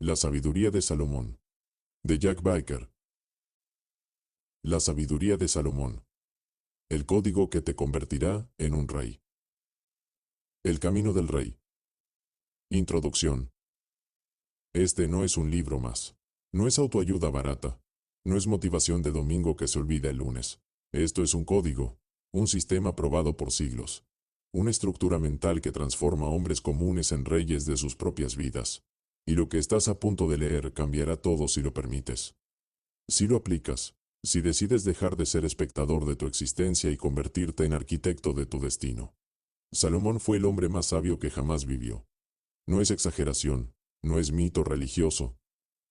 La sabiduría de Salomón. De Jack Baker. La sabiduría de Salomón. El código que te convertirá en un rey. El camino del rey. Introducción. Este no es un libro más. No es autoayuda barata. No es motivación de domingo que se olvida el lunes. Esto es un código, un sistema probado por siglos. Una estructura mental que transforma a hombres comunes en reyes de sus propias vidas. Y lo que estás a punto de leer cambiará todo si lo permites. Si lo aplicas, si decides dejar de ser espectador de tu existencia y convertirte en arquitecto de tu destino. Salomón fue el hombre más sabio que jamás vivió. No es exageración, no es mito religioso,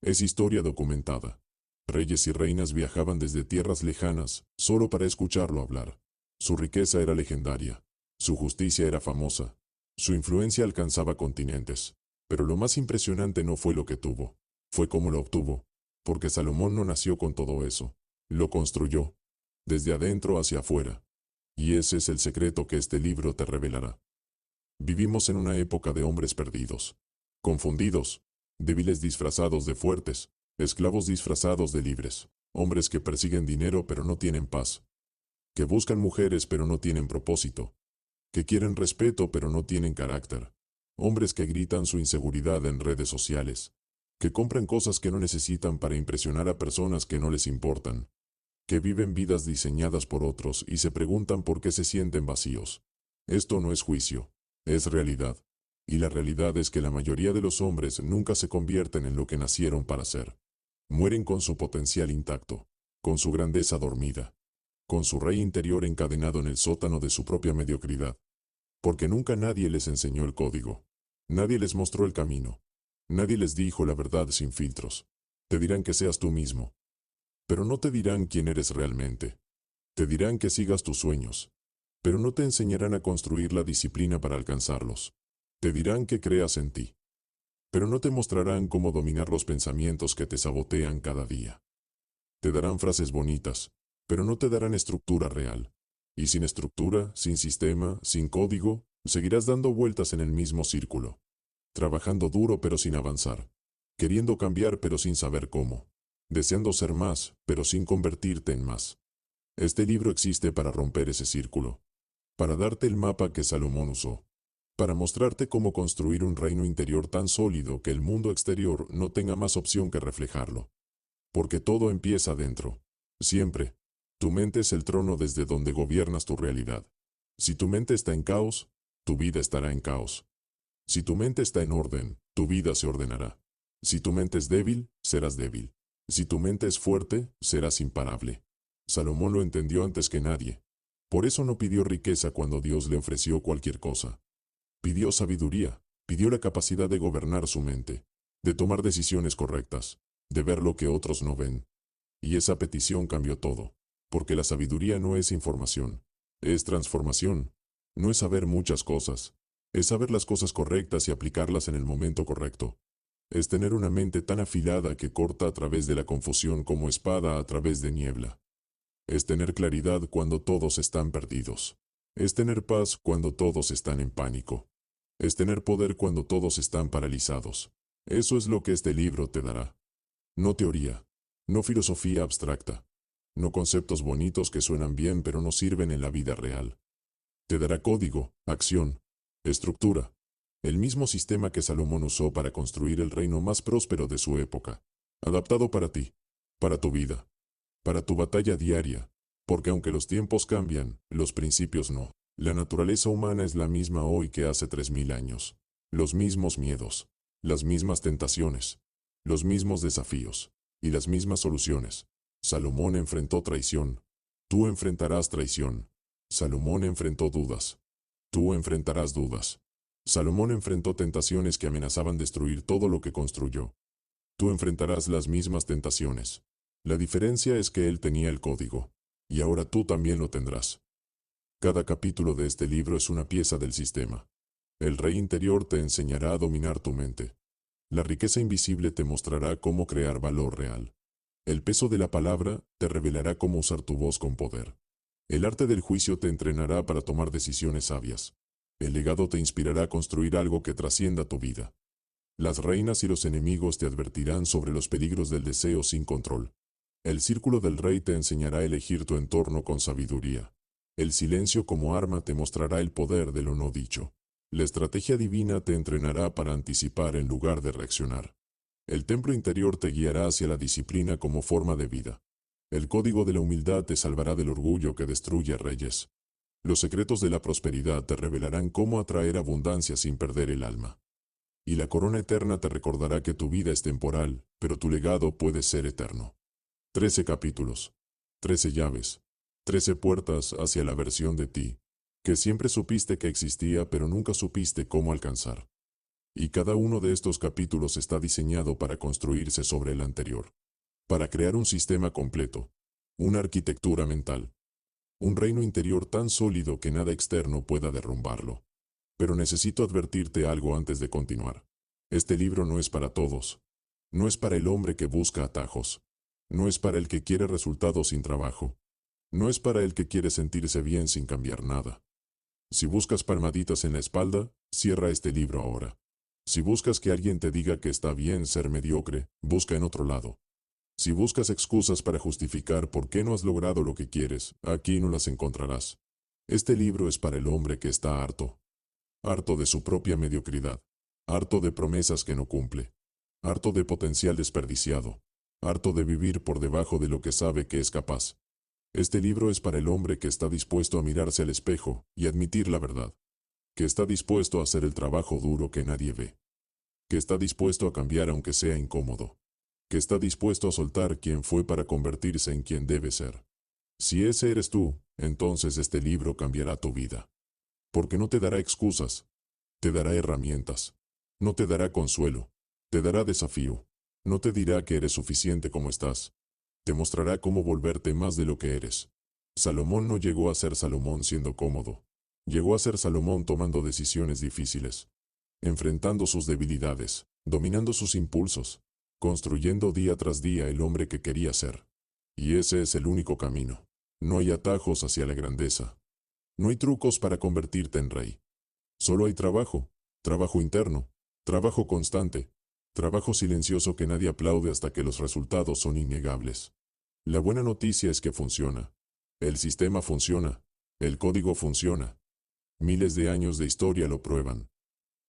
es historia documentada. Reyes y reinas viajaban desde tierras lejanas, solo para escucharlo hablar. Su riqueza era legendaria, su justicia era famosa, su influencia alcanzaba continentes. Pero lo más impresionante no fue lo que tuvo, fue cómo lo obtuvo, porque Salomón no nació con todo eso, lo construyó, desde adentro hacia afuera. Y ese es el secreto que este libro te revelará. Vivimos en una época de hombres perdidos, confundidos, débiles disfrazados de fuertes, esclavos disfrazados de libres, hombres que persiguen dinero pero no tienen paz, que buscan mujeres pero no tienen propósito, que quieren respeto pero no tienen carácter, hombres que gritan su inseguridad en redes sociales, que compran cosas que no necesitan para impresionar a personas que no les importan, que viven vidas diseñadas por otros y se preguntan por qué se sienten vacíos. Esto no es juicio, es realidad. Y la realidad es que la mayoría de los hombres nunca se convierten en lo que nacieron para ser. Mueren con su potencial intacto, con su grandeza dormida, con su rey interior encadenado en el sótano de su propia mediocridad. Porque nunca nadie les enseñó el código. Nadie les mostró el camino. Nadie les dijo la verdad sin filtros. Te dirán que seas tú mismo. Pero no te dirán quién eres realmente. Te dirán que sigas tus sueños. Pero no te enseñarán a construir la disciplina para alcanzarlos. Te dirán que creas en ti. Pero no te mostrarán cómo dominar los pensamientos que te sabotean cada día. Te darán frases bonitas, pero no te darán estructura real. Y sin estructura, sin sistema, sin código, seguirás dando vueltas en el mismo círculo. Trabajando duro pero sin avanzar. Queriendo cambiar pero sin saber cómo. Deseando ser más, pero sin convertirte en más. Este libro existe para romper ese círculo. Para darte el mapa que Salomón usó. Para mostrarte cómo construir un reino interior tan sólido que el mundo exterior no tenga más opción que reflejarlo. Porque todo empieza dentro. Siempre. Tu mente es el trono desde donde gobiernas tu realidad. Si tu mente está en caos, tu vida estará en caos. Si tu mente está en orden, tu vida se ordenará. Si tu mente es débil, serás débil. Si tu mente es fuerte, serás imparable. Salomón lo entendió antes que nadie. Por eso no pidió riqueza cuando Dios le ofreció cualquier cosa. Pidió sabiduría, pidió la capacidad de gobernar su mente, de tomar decisiones correctas, de ver lo que otros no ven. Y esa petición cambió todo, porque la sabiduría no es información, es transformación. No es saber muchas cosas, es saber las cosas correctas y aplicarlas en el momento correcto. Es tener una mente tan afilada que corta a través de la confusión como espada a través de niebla. Es tener claridad cuando todos están perdidos. Es tener paz cuando todos están en pánico. Es tener poder cuando todos están paralizados. Eso es lo que este libro te dará. No teoría, no filosofía abstracta, no conceptos bonitos que suenan bien pero no sirven en la vida real. Te dará código, acción, estructura, el mismo sistema que Salomón usó para construir el reino más próspero de su época, adaptado para ti, para tu vida, para tu batalla diaria, porque aunque los tiempos cambian, los principios no. La naturaleza humana es la misma hoy que hace 3000 años. Los mismos miedos, las mismas tentaciones, los mismos desafíos, y las mismas soluciones. Salomón enfrentó traición. Tú enfrentarás traición. Salomón enfrentó dudas. Tú enfrentarás dudas. Salomón enfrentó tentaciones que amenazaban destruir todo lo que construyó. Tú enfrentarás las mismas tentaciones. La diferencia es que él tenía el código, y ahora tú también lo tendrás. Cada capítulo de este libro es una pieza del sistema. El rey interior te enseñará a dominar tu mente. La riqueza invisible te mostrará cómo crear valor real. El peso de la palabra te revelará cómo usar tu voz con poder. El arte del juicio te entrenará para tomar decisiones sabias. El legado te inspirará a construir algo que trascienda tu vida. Las reinas y los enemigos te advertirán sobre los peligros del deseo sin control. El círculo del rey te enseñará a elegir tu entorno con sabiduría. El silencio como arma te mostrará el poder de lo no dicho. La estrategia divina te entrenará para anticipar en lugar de reaccionar. El templo interior te guiará hacia la disciplina como forma de vida. El código de la humildad te salvará del orgullo que destruye reyes. Los secretos de la prosperidad te revelarán cómo atraer abundancia sin perder el alma. Y la corona eterna te recordará que tu vida es temporal, pero tu legado puede ser eterno. 13 capítulos. 13 llaves. 13 puertas hacia la versión de ti, que siempre supiste que existía pero nunca supiste cómo alcanzar. Y cada uno de estos capítulos está diseñado para construirse sobre el anterior. Para crear un sistema completo. Una arquitectura mental. Un reino interior tan sólido que nada externo pueda derrumbarlo. Pero necesito advertirte algo antes de continuar. Este libro no es para todos. No es para el hombre que busca atajos. No es para el que quiere resultados sin trabajo. No es para el que quiere sentirse bien sin cambiar nada. Si buscas palmaditas en la espalda, cierra este libro ahora. Si buscas que alguien te diga que está bien ser mediocre, busca en otro lado. Si buscas excusas para justificar por qué no has logrado lo que quieres, aquí no las encontrarás. Este libro es para el hombre que está harto. Harto de su propia mediocridad. Harto de promesas que no cumple. Harto de potencial desperdiciado. Harto de vivir por debajo de lo que sabe que es capaz. Este libro es para el hombre que está dispuesto a mirarse al espejo y admitir la verdad. Que está dispuesto a hacer el trabajo duro que nadie ve. Que está dispuesto a cambiar aunque sea incómodo. Que está dispuesto a soltar quien fue para convertirse en quien debe ser. Si ese eres tú, entonces este libro cambiará tu vida. Porque no te dará excusas, te dará herramientas. No te dará consuelo, te dará desafío. No te dirá que eres suficiente como estás. Te mostrará cómo volverte más de lo que eres. Salomón no llegó a ser Salomón siendo cómodo. Llegó a ser Salomón tomando decisiones difíciles, enfrentando sus debilidades, dominando sus impulsos, construyendo día tras día el hombre que quería ser. Y ese es el único camino. No hay atajos hacia la grandeza. No hay trucos para convertirte en rey. Solo hay trabajo, trabajo interno, trabajo constante, trabajo silencioso que nadie aplaude hasta que los resultados son innegables. La buena noticia es que funciona. El sistema funciona. El código funciona. Miles de años de historia lo prueban.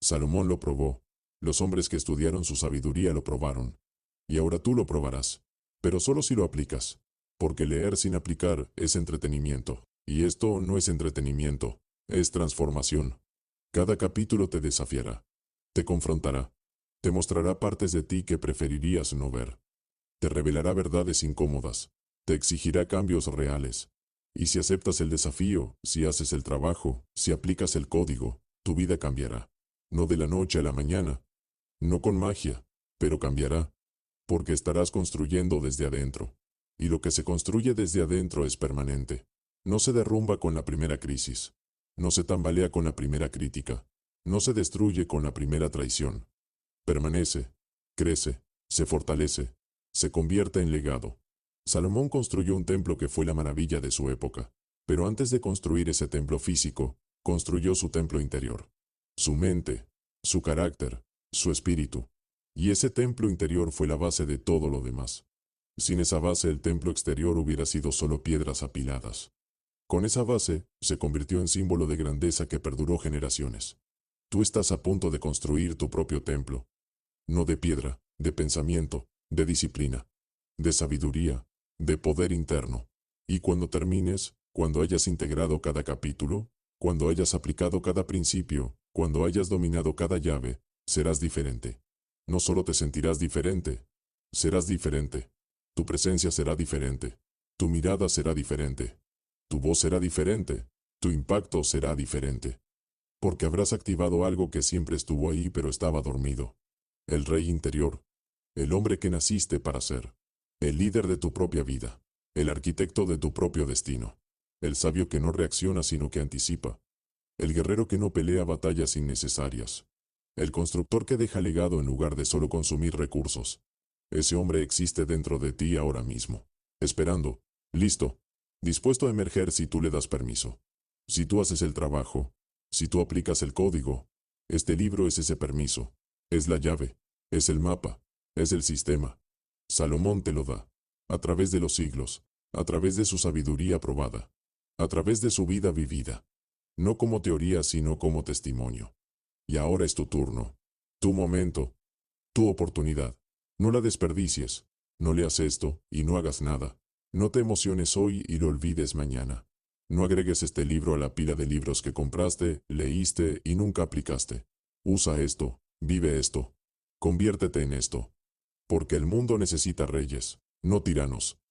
Salomón lo probó. Los hombres que estudiaron su sabiduría lo probaron. Y ahora tú lo probarás. Pero solo si lo aplicas. Porque leer sin aplicar es entretenimiento. Y esto no es entretenimiento, es transformación. Cada capítulo te desafiará. Te confrontará. Te mostrará partes de ti que preferirías no ver. Te revelará verdades incómodas. Te exigirá cambios reales. Y si aceptas el desafío, si haces el trabajo, si aplicas el código, tu vida cambiará. No de la noche a la mañana. No con magia, pero cambiará. Porque estarás construyendo desde adentro. Y lo que se construye desde adentro es permanente. No se derrumba con la primera crisis. No se tambalea con la primera crítica. No se destruye con la primera traición. Permanece, crece, se fortalece, se convierte en legado. Salomón construyó un templo que fue la maravilla de su época, pero antes de construir ese templo físico, construyó su templo interior. Su mente, su carácter, su espíritu. Y ese templo interior fue la base de todo lo demás. Sin esa base el templo exterior hubiera sido solo piedras apiladas. Con esa base, se convirtió en símbolo de grandeza que perduró generaciones. Tú estás a punto de construir tu propio templo. No de piedra, de pensamiento, de disciplina, de sabiduría, de poder interno. Y cuando termines, cuando hayas integrado cada capítulo, cuando hayas aplicado cada principio, cuando hayas dominado cada llave, serás diferente. No solo te sentirás diferente, serás diferente. Tu presencia será diferente. Tu mirada será diferente. Tu voz será diferente, tu impacto será diferente. Porque habrás activado algo que siempre estuvo ahí pero estaba dormido. El rey interior. El hombre que naciste para ser. El líder de tu propia vida. El arquitecto de tu propio destino. El sabio que no reacciona sino que anticipa. El guerrero que no pelea batallas innecesarias. El constructor que deja legado en lugar de solo consumir recursos. Ese hombre existe dentro de ti ahora mismo. Esperando. Listo. Dispuesto a emerger si tú le das permiso. Si tú haces el trabajo. Si tú aplicas el código. Este libro es ese permiso. Es la llave. Es el mapa, es el sistema. Salomón te lo da, a través de los siglos, a través de su sabiduría probada, a través de su vida vivida, no como teoría sino como testimonio. Y ahora es tu turno, tu momento, tu oportunidad. No la desperdicies, no leas esto y no hagas nada. No te emociones hoy y lo olvides mañana. No agregues este libro a la pila de libros que compraste, leíste y nunca aplicaste. Usa esto, vive esto, conviértete en esto. Porque el mundo necesita reyes, no tiranos,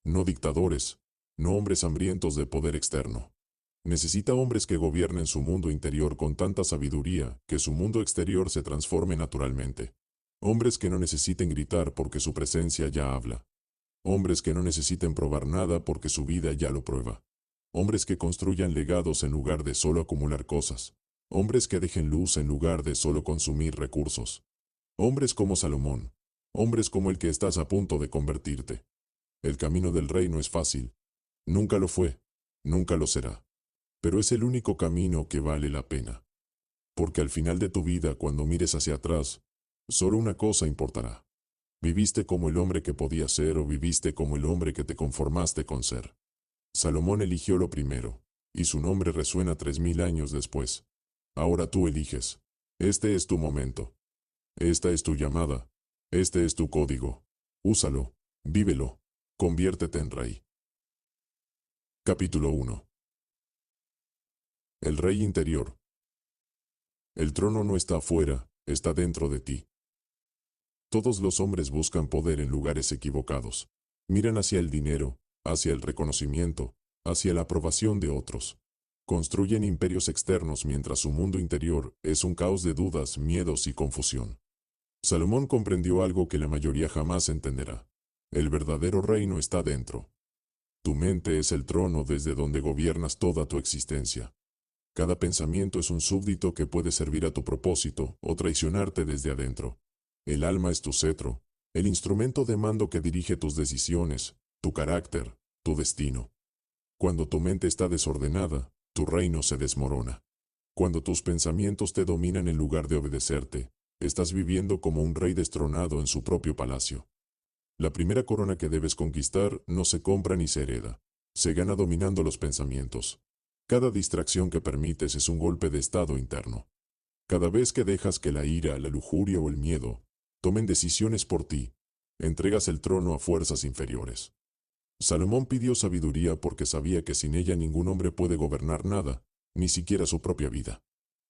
no dictadores, no hombres hambrientos de poder externo. Necesita hombres que gobiernen su mundo interior con tanta sabiduría que su mundo exterior se transforme naturalmente. Hombres que no necesiten gritar porque su presencia ya habla. Hombres que no necesiten probar nada porque su vida ya lo prueba. Hombres que construyan legados en lugar de solo acumular cosas. Hombres que dejen luz en lugar de solo consumir recursos. Hombres como Salomón. Hombres como el que estás a punto de convertirte. El camino del rey no es fácil. Nunca lo fue. Nunca lo será. Pero es el único camino que vale la pena. Porque al final de tu vida, cuando mires hacia atrás, solo una cosa importará. ¿Viviste como el hombre que podías ser o viviste como el hombre que te conformaste con ser? Salomón eligió lo primero, y su nombre resuena 3000 años después. Ahora tú eliges. Este es tu momento. Esta es tu llamada. Este es tu código. Úsalo, vívelo, conviértete en rey. Capítulo 1. El rey interior. El trono no está afuera, está dentro de ti. Todos los hombres buscan poder en lugares equivocados. Miran hacia el dinero, hacia el reconocimiento, hacia la aprobación de otros. Construyen imperios externos mientras su mundo interior es un caos de dudas, miedos y confusión. Salomón comprendió algo que la mayoría jamás entenderá. El verdadero reino está dentro. Tu mente es el trono desde donde gobiernas toda tu existencia. Cada pensamiento es un súbdito que puede servir a tu propósito o traicionarte desde adentro. El alma es tu cetro, el instrumento de mando que dirige tus decisiones, tu carácter, tu destino. Cuando tu mente está desordenada, tu reino se desmorona. Cuando tus pensamientos te dominan en lugar de obedecerte, estás viviendo como un rey destronado en su propio palacio. La primera corona que debes conquistar no se compra ni se hereda, se gana dominando los pensamientos. Cada distracción que permites es un golpe de estado interno. Cada vez que dejas que la ira, la lujuria o el miedo tomen decisiones por ti, entregas el trono a fuerzas inferiores. Salomón pidió sabiduría porque sabía que sin ella ningún hombre puede gobernar nada, ni siquiera su propia vida.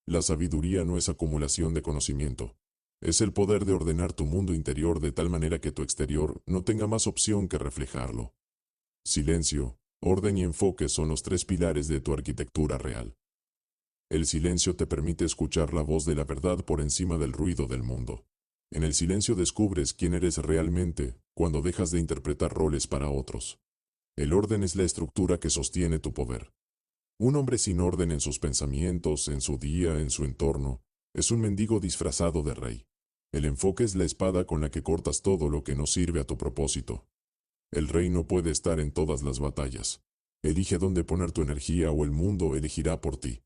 La sabiduría no es acumulación de conocimiento. Es el poder de ordenar tu mundo interior de tal manera que tu exterior no tenga más opción que reflejarlo. Silencio, orden y enfoque son los tres pilares de tu arquitectura real. El silencio te permite escuchar la voz de la verdad por encima del ruido del mundo. En el silencio descubres quién eres realmente cuando dejas de interpretar roles para otros. El orden es la estructura que sostiene tu poder. Un hombre sin orden en sus pensamientos, en su día, en su entorno, es un mendigo disfrazado de rey. El enfoque es la espada con la que cortas todo lo que no sirve a tu propósito. El rey no puede estar en todas las batallas. Elige dónde poner tu energía o el mundo elegirá por ti.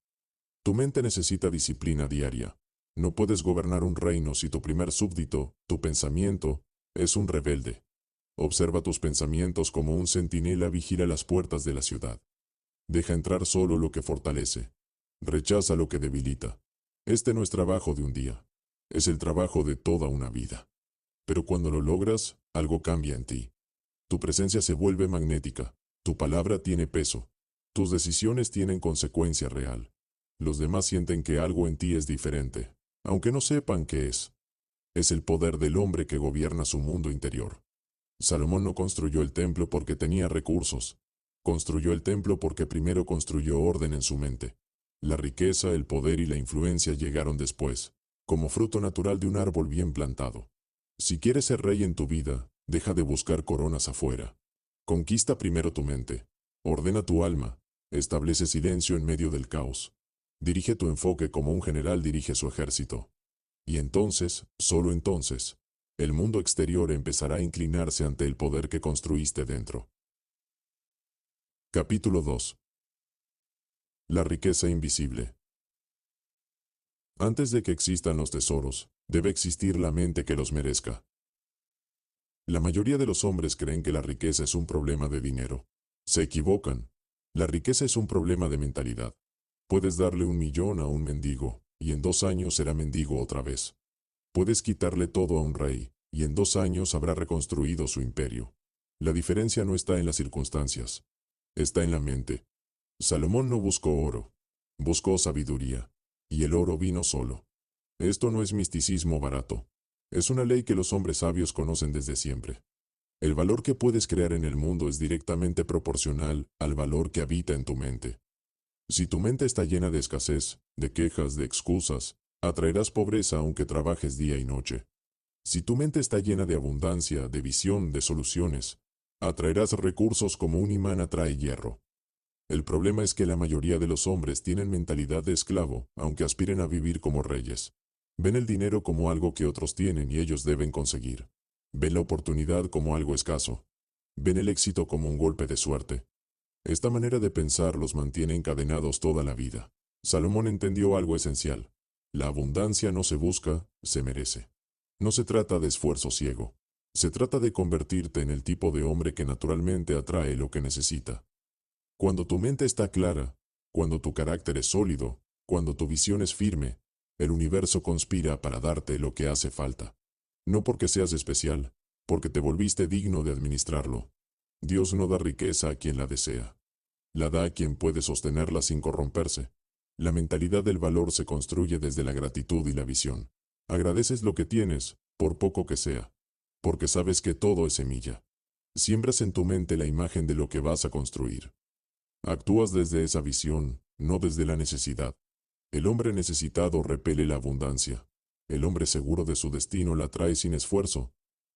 Tu mente necesita disciplina diaria. No puedes gobernar un reino si tu primer súbdito, tu pensamiento, es un rebelde. Observa tus pensamientos como un centinela vigila las puertas de la ciudad. Deja entrar solo lo que fortalece. Rechaza lo que debilita. Este no es trabajo de un día. Es el trabajo de toda una vida. Pero cuando lo logras, algo cambia en ti. Tu presencia se vuelve magnética. Tu palabra tiene peso. Tus decisiones tienen consecuencia real. Los demás sienten que algo en ti es diferente, aunque no sepan qué es. Es el poder del hombre que gobierna su mundo interior. Salomón no construyó el templo porque tenía recursos. Construyó el templo porque primero construyó orden en su mente. La riqueza, el poder y la influencia llegaron después, como fruto natural de un árbol bien plantado. Si quieres ser rey en tu vida, deja de buscar coronas afuera. Conquista primero tu mente. Ordena tu alma. Establece silencio en medio del caos. Dirige tu enfoque como un general dirige su ejército. Y entonces, solo entonces, el mundo exterior empezará a inclinarse ante el poder que construiste dentro. Capítulo 2. La riqueza invisible. Antes de que existan los tesoros, Debe existir la mente que los merezca. La mayoría de los hombres creen que la riqueza es un problema de dinero. Se equivocan. La riqueza es un problema de mentalidad. Puedes darle 1.000.000 a un mendigo, y en 2 años será mendigo otra vez. Puedes quitarle todo a un rey, y en 2 años habrá reconstruido su imperio. La diferencia no está en las circunstancias. Está en la mente. Salomón no buscó oro. Buscó sabiduría. Y el oro vino solo. Esto no es misticismo barato. Es una ley que los hombres sabios conocen desde siempre. El valor que puedes crear en el mundo es directamente proporcional al valor que habita en tu mente. Si tu mente está llena de escasez, de quejas, de excusas, atraerás pobreza aunque trabajes día y noche. Si tu mente está llena de abundancia, de visión, de soluciones, atraerás recursos como un imán atrae hierro. El problema es que la mayoría de los hombres tienen mentalidad de esclavo, aunque aspiren a vivir como reyes. Ven el dinero como algo que otros tienen y ellos deben conseguir. Ven la oportunidad como algo escaso. Ven el éxito como un golpe de suerte. Esta manera de pensar los mantiene encadenados toda la vida. Salomón entendió algo esencial. La abundancia no se busca, se merece. No se trata de esfuerzo ciego. Se trata de convertirte en el tipo de hombre que naturalmente atrae lo que necesita. Cuando tu mente está clara, cuando tu carácter es sólido, cuando tu visión es firme, el universo conspira para darte lo que hace falta. No porque seas especial, porque te volviste digno de administrarlo. Dios no da riqueza a quien la desea. La da a quien puede sostenerla sin corromperse. La mentalidad del valor se construye desde la gratitud y la visión. Agradeces lo que tienes, por poco que sea, porque sabes que todo es semilla. Siembras en tu mente la imagen de lo que vas a construir. Actúas desde esa visión, no desde la necesidad. El hombre necesitado repele la abundancia. El hombre seguro de su destino la trae sin esfuerzo.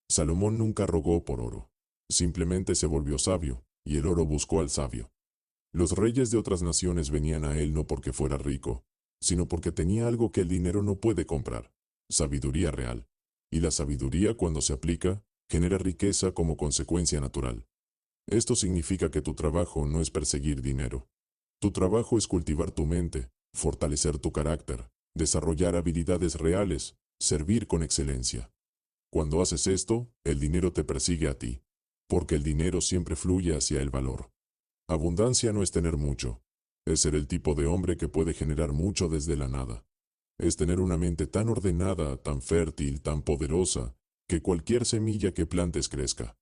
Salomón nunca rogó por oro. Simplemente se volvió sabio, y el oro buscó al sabio. Los reyes de otras naciones venían a él no porque fuera rico, sino porque tenía algo que el dinero no puede comprar: sabiduría real. Y la sabiduría, cuando se aplica, genera riqueza como consecuencia natural. Esto significa que tu trabajo no es perseguir dinero. Tu trabajo es cultivar tu mente, fortalecer tu carácter, desarrollar habilidades reales, servir con excelencia. Cuando haces esto, el dinero te persigue a ti, porque el dinero siempre fluye hacia el valor. Abundancia no es tener mucho, es ser el tipo de hombre que puede generar mucho desde la nada. Es tener una mente tan ordenada, tan fértil, tan poderosa, que cualquier semilla que plantes crezca.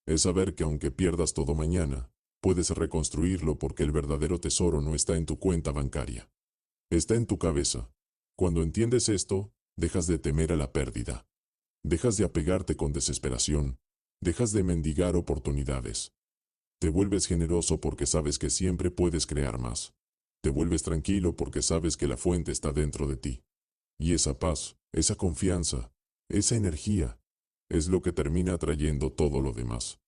Es saber que aunque pierdas todo mañana, puedes reconstruirlo porque el verdadero tesoro no está en tu cuenta bancaria. Está en tu cabeza. Cuando entiendes esto, dejas de temer a la pérdida. Dejas de apegarte con desesperación. Dejas de mendigar oportunidades. Te vuelves generoso porque sabes que siempre puedes crear más. Te vuelves tranquilo porque sabes que la fuente está dentro de ti. Y esa paz, esa confianza, esa energía, es lo que termina atrayendo todo lo demás.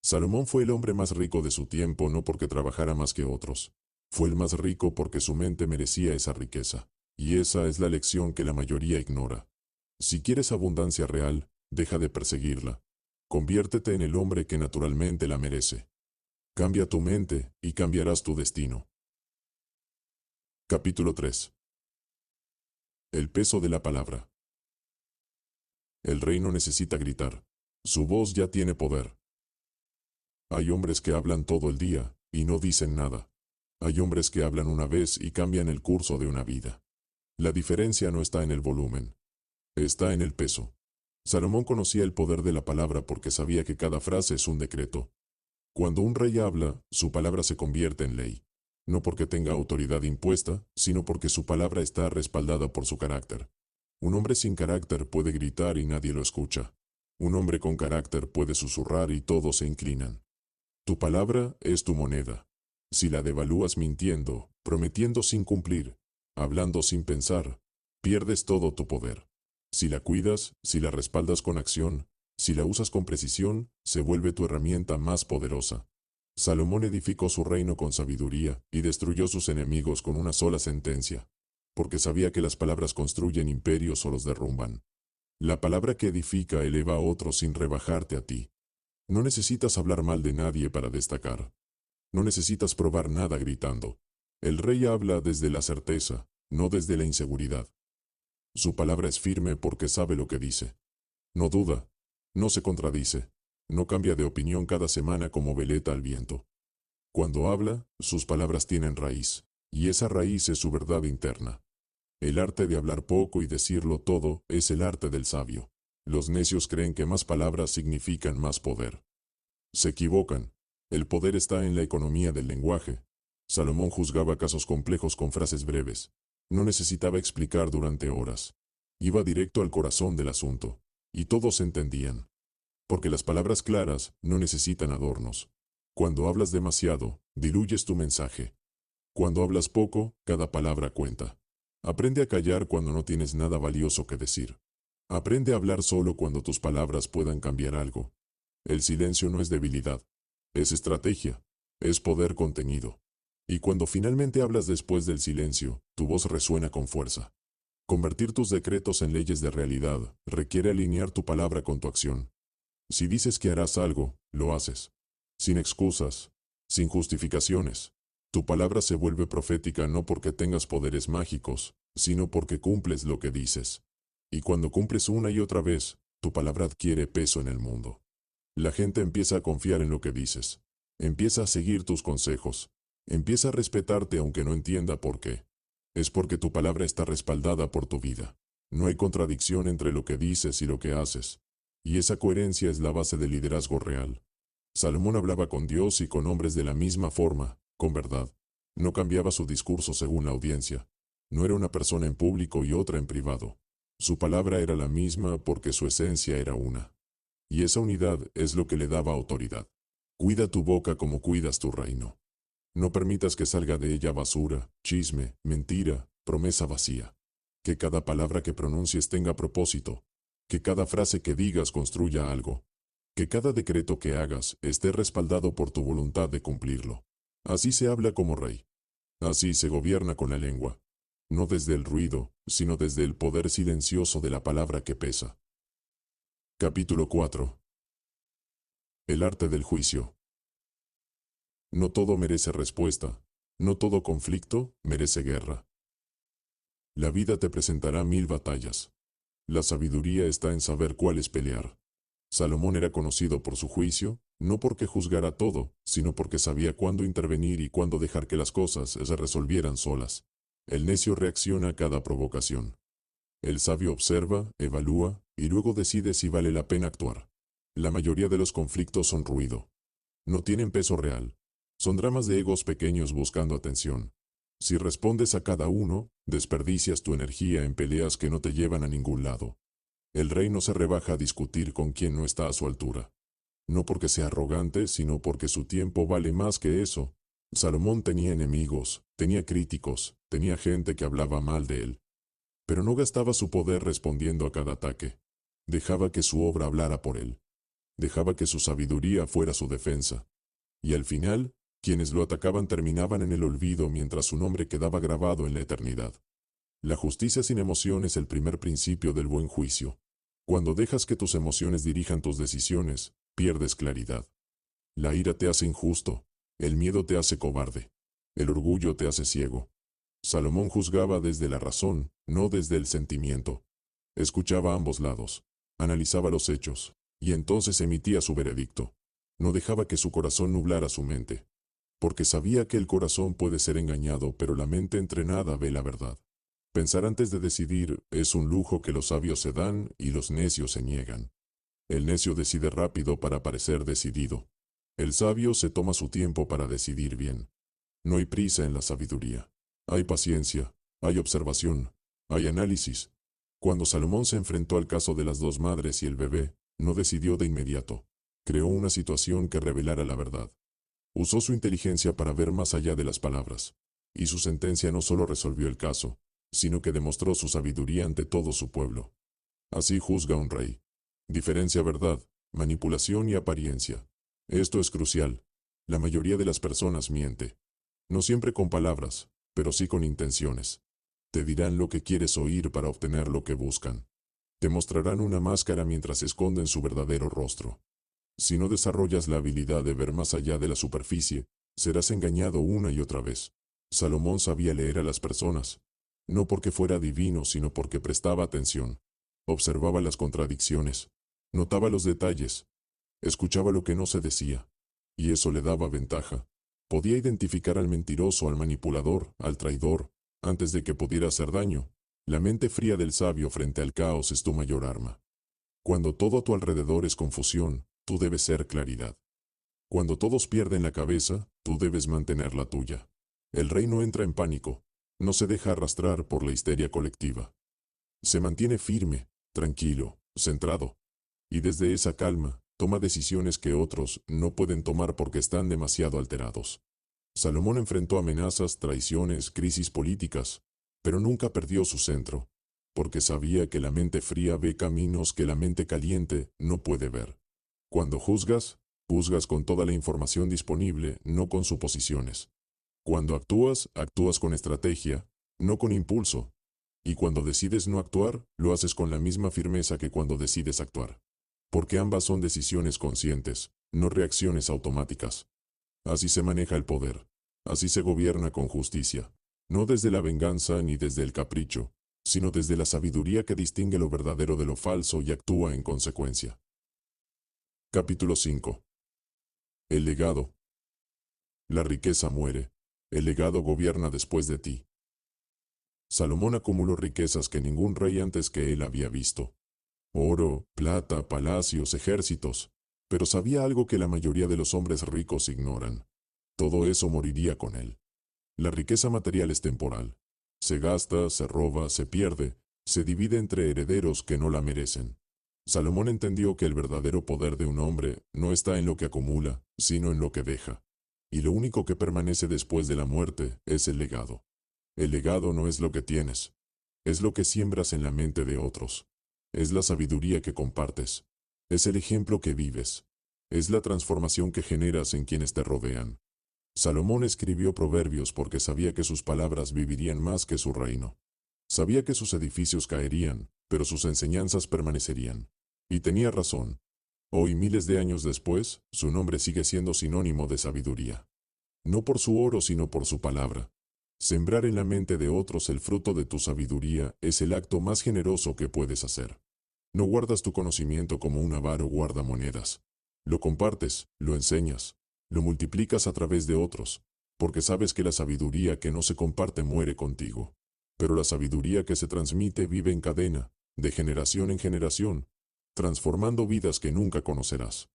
Salomón fue el hombre más rico de su tiempo no porque trabajara más que otros. Fue el más rico porque su mente merecía esa riqueza. Y esa es la lección que la mayoría ignora. Si quieres abundancia real, deja de perseguirla. Conviértete en el hombre que naturalmente la merece. Cambia tu mente y cambiarás tu destino. Capítulo 3. El peso de la palabra. El rey no necesita gritar. Su voz ya tiene poder. Hay hombres que hablan todo el día y no dicen nada. Hay hombres que hablan una vez y cambian el curso de una vida. La diferencia no está en el volumen. Está en el peso. Salomón conocía el poder de la palabra porque sabía que cada frase es un decreto. Cuando un rey habla, su palabra se convierte en ley. No porque tenga autoridad impuesta, sino porque su palabra está respaldada por su carácter. Un hombre sin carácter puede gritar y nadie lo escucha. Un hombre con carácter puede susurrar y todos se inclinan. Tu palabra es tu moneda. Si la devalúas mintiendo, prometiendo sin cumplir, hablando sin pensar, pierdes todo tu poder. Si la cuidas, si la respaldas con acción, si la usas con precisión, se vuelve tu herramienta más poderosa. Salomón edificó su reino con sabiduría y destruyó sus enemigos con una sola sentencia, porque sabía que las palabras construyen imperios o los derrumban. La palabra que edifica eleva a otros sin rebajarte a ti. No necesitas hablar mal de nadie para destacar. No necesitas probar nada gritando. El rey habla desde la certeza, no desde la inseguridad. Su palabra es firme porque sabe lo que dice. No duda, no se contradice, no cambia de opinión cada semana como veleta al viento. Cuando habla, sus palabras tienen raíz, y esa raíz es su verdad interna. El arte de hablar poco y decirlo todo es el arte del sabio. Los necios creen que más palabras significan más poder. Se equivocan. El poder está en la economía del lenguaje. Salomón juzgaba casos complejos con frases breves. No necesitaba explicar durante horas. Iba directo al corazón del asunto. Y todos entendían. Porque las palabras claras no necesitan adornos. Cuando hablas demasiado, diluyes tu mensaje. Cuando hablas poco, cada palabra cuenta. Aprende a callar cuando no tienes nada valioso que decir. Aprende a hablar solo cuando tus palabras puedan cambiar algo. El silencio no es debilidad, es estrategia, es poder contenido. Y cuando finalmente hablas después del silencio, tu voz resuena con fuerza. Convertir tus decretos en leyes de realidad requiere alinear tu palabra con tu acción. Si dices que harás algo, lo haces. Sin excusas, sin justificaciones. Tu palabra se vuelve profética no porque tengas poderes mágicos, sino porque cumples lo que dices. Y cuando cumples una y otra vez, tu palabra adquiere peso en el mundo. La gente empieza a confiar en lo que dices. Empieza a seguir tus consejos. Empieza a respetarte aunque no entienda por qué. Es porque tu palabra está respaldada por tu vida. No hay contradicción entre lo que dices y lo que haces. Y esa coherencia es la base del liderazgo real. Salomón hablaba con Dios y con hombres de la misma forma, con verdad. No cambiaba su discurso según la audiencia. No era una persona en público y otra en privado. Su palabra era la misma porque su esencia era una. Y esa unidad es lo que le daba autoridad. Cuida tu boca como cuidas tu reino. No permitas que salga de ella basura, chisme, mentira, promesa vacía. Que cada palabra que pronuncies tenga propósito. Que cada frase que digas construya algo. Que cada decreto que hagas esté respaldado por tu voluntad de cumplirlo. Así se habla como rey. Así se gobierna con la lengua. No desde el ruido, sino desde el poder silencioso de la palabra que pesa. Capítulo 4. El arte del juicio. No todo merece respuesta. No todo conflicto merece guerra. La vida te presentará 1000 batallas. La sabiduría está en saber cuáles pelear. Salomón era conocido por su juicio, no porque juzgara todo, sino porque sabía cuándo intervenir y cuándo dejar que las cosas se resolvieran solas. El necio reacciona a cada provocación. El sabio observa, evalúa, y luego decide si vale la pena actuar. La mayoría de los conflictos son ruido. No tienen peso real. Son dramas de egos pequeños buscando atención. Si respondes a cada uno, desperdicias tu energía en peleas que no te llevan a ningún lado. El rey no se rebaja a discutir con quien no está a su altura. No porque sea arrogante, sino porque su tiempo vale más que eso. Salomón tenía enemigos, tenía críticos, tenía gente que hablaba mal de él. Pero no gastaba su poder respondiendo a cada ataque. Dejaba que su obra hablara por él. Dejaba que su sabiduría fuera su defensa. Y al final, quienes lo atacaban terminaban en el olvido mientras su nombre quedaba grabado en la eternidad. La justicia sin emoción es el primer principio del buen juicio. Cuando dejas que tus emociones dirijan tus decisiones, pierdes claridad. La ira te hace injusto, el miedo te hace cobarde, el orgullo te hace ciego. Salomón juzgaba desde la razón, no desde el sentimiento. Escuchaba a ambos lados, analizaba los hechos, y entonces emitía su veredicto. No dejaba que su corazón nublara su mente, porque sabía que el corazón puede ser engañado, pero la mente entrenada ve la verdad. Pensar antes de decidir es un lujo que los sabios se dan y los necios se niegan. El necio decide rápido para parecer decidido. El sabio se toma su tiempo para decidir bien. No hay prisa en la sabiduría. Hay paciencia, hay observación, hay análisis. Cuando Salomón se enfrentó al caso de las 2 madres y el bebé, no decidió de inmediato. Creó una situación que revelara la verdad. Usó su inteligencia para ver más allá de las palabras. Y su sentencia no solo resolvió el caso, sino que demostró su sabiduría ante todo su pueblo. Así juzga un rey. Diferencia verdad, manipulación y apariencia. Esto es crucial. La mayoría de las personas miente. No siempre con palabras, pero sí con intenciones. Te dirán lo que quieres oír para obtener lo que buscan. Te mostrarán una máscara mientras esconden su verdadero rostro. Si no desarrollas la habilidad de ver más allá de la superficie, serás engañado una y otra vez. Salomón sabía leer a las personas. no porque fuera divino, sino porque prestaba atención. Observaba las contradicciones, notaba los detalles, escuchaba lo que no se decía, y eso le daba ventaja. Podía identificar al mentiroso, al manipulador, al traidor, antes de que pudiera hacer daño. La mente fría del sabio frente al caos es tu mayor arma. Cuando todo a tu alrededor es confusión, tú debes ser claridad. Cuando todos pierden la cabeza, tú debes mantener la tuya. El rey no entra en pánico, no se deja arrastrar por la histeria colectiva. Se mantiene firme, tranquilo, centrado, y desde esa calma, toma decisiones que otros no pueden tomar porque están demasiado alterados. Salomón enfrentó amenazas, traiciones, crisis políticas, pero nunca perdió su centro, porque sabía que la mente fría ve caminos que la mente caliente no puede ver. Cuando juzgas, juzgas con toda la información disponible, no con suposiciones. Cuando actúas, actúas con estrategia, no con impulso. Y cuando decides no actuar, lo haces con la misma firmeza que cuando decides actuar. Porque ambas son decisiones conscientes, no reacciones automáticas. Así se maneja el poder. Así se gobierna con justicia. No desde la venganza ni desde el capricho, sino desde la sabiduría que distingue lo verdadero de lo falso y actúa en consecuencia. Capítulo 5. El legado. La riqueza muere. El legado gobierna después de ti. Salomón acumuló riquezas que ningún rey antes que él había visto. Oro, plata, palacios, ejércitos. Pero sabía algo que la mayoría de los hombres ricos ignoran. Todo eso moriría con él. La riqueza material es temporal. Se gasta, se roba, se pierde, se divide entre herederos que no la merecen. Salomón entendió que el verdadero poder de un hombre no está en lo que acumula, sino en lo que deja. Y lo único que permanece después de la muerte es el legado. El legado no es lo que tienes, es lo que siembras en la mente de otros. Es la sabiduría que compartes. Es el ejemplo que vives. Es la transformación que generas en quienes te rodean. Salomón escribió proverbios porque sabía que sus palabras vivirían más que su reino. Sabía que sus edificios caerían, pero sus enseñanzas permanecerían. Y tenía razón. Hoy, miles de años después, su nombre sigue siendo sinónimo de sabiduría. No por su oro, sino por su palabra. Sembrar en la mente de otros el fruto de tu sabiduría es el acto más generoso que puedes hacer. No guardas tu conocimiento como un avaro guarda monedas. Lo compartes, lo enseñas, lo multiplicas a través de otros, porque sabes que la sabiduría que no se comparte muere contigo. Pero la sabiduría que se transmite vive en cadena, de generación en generación, transformando vidas que nunca conocerás.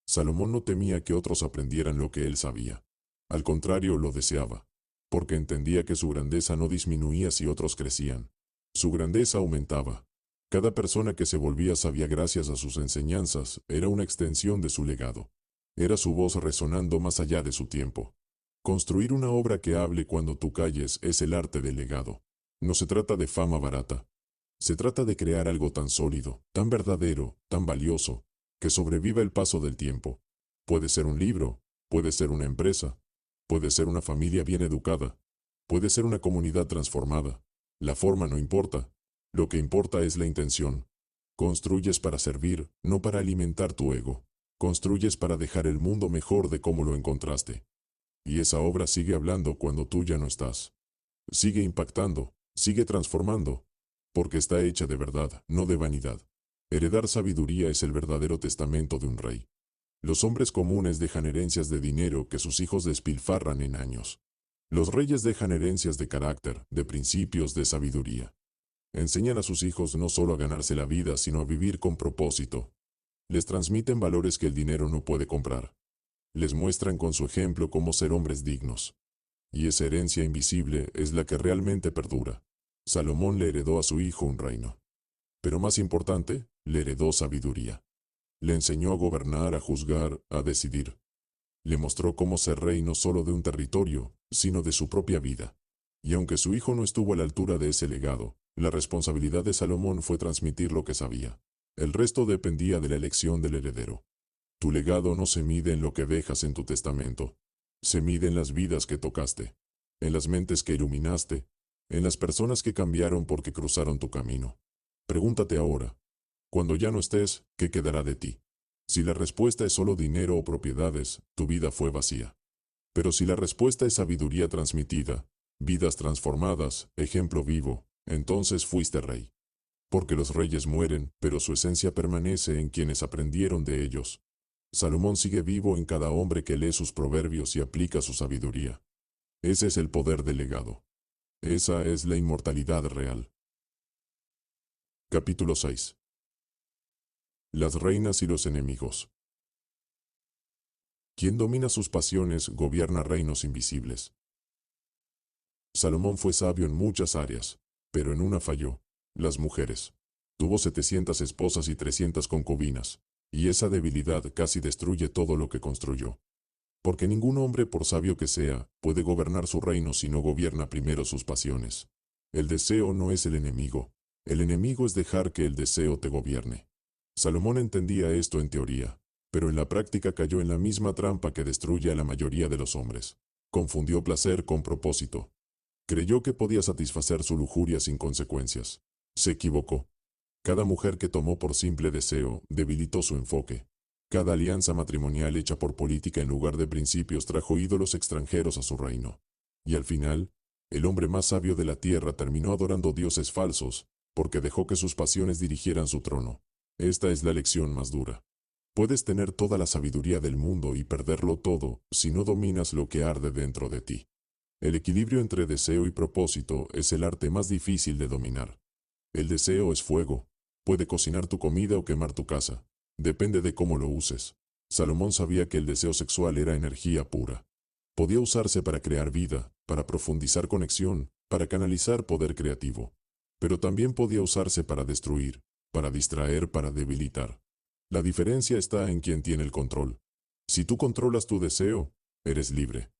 Salomón no temía que otros aprendieran lo que él sabía. Al contrario, lo deseaba, porque entendía que su grandeza no disminuía si otros crecían. Su grandeza aumentaba. Cada persona que se volvía sabia gracias a sus enseñanzas era una extensión de su legado. Era su voz resonando más allá de su tiempo. Construir una obra que hable cuando tú calles es el arte del legado. No se trata de fama barata. Se trata de crear algo tan sólido, tan verdadero, tan valioso, que sobreviva el paso del tiempo. Puede ser un libro, puede ser una empresa, puede ser una familia bien educada, puede ser una comunidad transformada. La forma no importa. Lo que importa es la intención. Construyes para servir, no para alimentar tu ego. Construyes para dejar el mundo mejor de cómo lo encontraste. Y esa obra sigue hablando cuando tú ya no estás. Sigue impactando, sigue transformando, porque está hecha de verdad, no de vanidad. Heredar sabiduría es el verdadero testamento de un rey. Los hombres comunes dejan herencias de dinero que sus hijos despilfarran en años. Los reyes dejan herencias de carácter, de principios, de sabiduría. Enseñan a sus hijos no solo a ganarse la vida, sino a vivir con propósito. Les transmiten valores que el dinero no puede comprar. Les muestran con su ejemplo cómo ser hombres dignos. Y esa herencia invisible es la que realmente perdura. Salomón le heredó a su hijo un reino. Pero más importante, le heredó sabiduría. Le enseñó a gobernar, a juzgar, a decidir. Le mostró cómo ser rey no solo de un territorio, sino de su propia vida. Y aunque su hijo no estuvo a la altura de ese legado, la responsabilidad de Salomón fue transmitir lo que sabía. El resto dependía de la elección del heredero. Tu legado no se mide en lo que dejas en tu testamento. Se mide en las vidas que tocaste, en las mentes que iluminaste, en las personas que cambiaron porque cruzaron tu camino. Pregúntate ahora, cuando ya no estés, ¿qué quedará de ti? Si la respuesta es solo dinero o propiedades, tu vida fue vacía. Pero si la respuesta es sabiduría transmitida, vidas transformadas, ejemplo vivo, entonces fuiste rey. Porque los reyes mueren, pero su esencia permanece en quienes aprendieron de ellos. Salomón sigue vivo en cada hombre que lee sus proverbios y aplica su sabiduría. Ese es el poder del legado. Esa es la inmortalidad real. Capítulo 6. Las reinas y los enemigos. Quien domina sus pasiones gobierna reinos invisibles. Salomón fue sabio en muchas áreas, pero en una falló: las mujeres. Tuvo 700 esposas y 300 concubinas, y esa debilidad casi destruye todo lo que construyó. Porque ningún hombre, por sabio que sea, puede gobernar su reino si no gobierna primero sus pasiones. El deseo no es el enemigo es dejar que el deseo te gobierne. Salomón entendía esto en teoría, pero en la práctica cayó en la misma trampa que destruye a la mayoría de los hombres. Confundió placer con propósito. Creyó que podía satisfacer su lujuria sin consecuencias. Se equivocó. Cada mujer que tomó por simple deseo debilitó su enfoque. Cada alianza matrimonial hecha por política en lugar de principios trajo ídolos extranjeros a su reino. Y al final, el hombre más sabio de la tierra terminó adorando dioses falsos, porque dejó que sus pasiones dirigieran su trono. Esta es la lección más dura. Puedes tener toda la sabiduría del mundo y perderlo todo si no dominas lo que arde dentro de ti. El equilibrio entre deseo y propósito es el arte más difícil de dominar. El deseo es fuego. Puede cocinar tu comida o quemar tu casa. Depende de cómo lo uses. Salomón sabía que el deseo sexual era energía pura. Podía usarse para crear vida, para profundizar conexión, para canalizar poder creativo. Pero también podía usarse para destruir, para distraer, para debilitar. La diferencia está en quien tiene el control. Si tú controlas tu deseo, eres libre.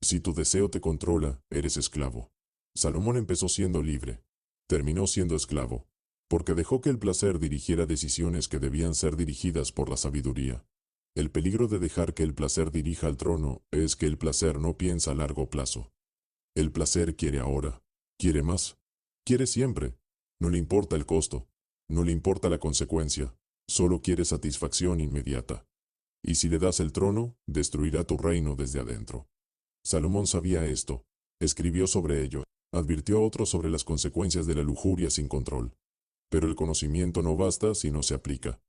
Si tu deseo te controla, eres esclavo. Salomón empezó siendo libre. Terminó siendo esclavo, porque dejó que el placer dirigiera decisiones que debían ser dirigidas por la sabiduría. El peligro de dejar que el placer dirija al trono es que el placer no piensa a largo plazo. El placer quiere ahora, quiere más, quiere siempre. No le importa el costo, no le importa la consecuencia, solo quiere satisfacción inmediata. Y si le das el trono, destruirá tu reino desde adentro. Salomón sabía esto, escribió sobre ello, advirtió a otros sobre las consecuencias de la lujuria sin control. Pero el conocimiento no basta si no se aplica.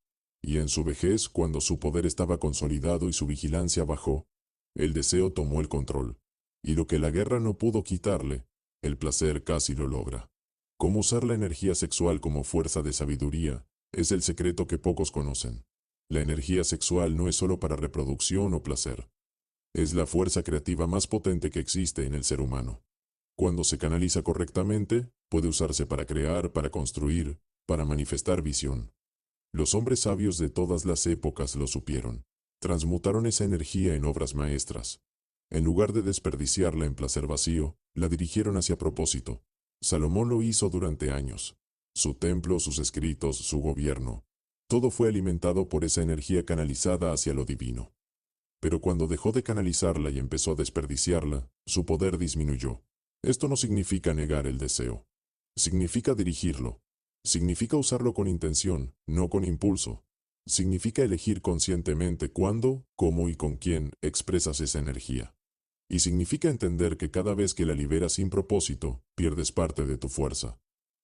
Y en su vejez, cuando su poder estaba consolidado y su vigilancia bajó, el deseo tomó el control. Y lo que la guerra no pudo quitarle, el placer casi lo logra. Cómo usar la energía sexual como fuerza de sabiduría es el secreto que pocos conocen. La energía sexual no es solo para reproducción o placer. Es la fuerza creativa más potente que existe en el ser humano. Cuando se canaliza correctamente, puede usarse para crear, para construir, para manifestar visión. Los hombres sabios de todas las épocas lo supieron. Transmutaron esa energía en obras maestras. En lugar de desperdiciarla en placer vacío, la dirigieron hacia propósito. Salomón lo hizo durante años. Su templo, sus escritos, su gobierno. Todo fue alimentado por esa energía canalizada hacia lo divino. Pero cuando dejó de canalizarla y empezó a desperdiciarla, su poder disminuyó. Esto no significa negar el deseo. Significa dirigirlo. Significa usarlo con intención, no con impulso. Significa elegir conscientemente cuándo, cómo y con quién expresas esa energía. Y significa entender que cada vez que la liberas sin propósito, pierdes parte de tu fuerza.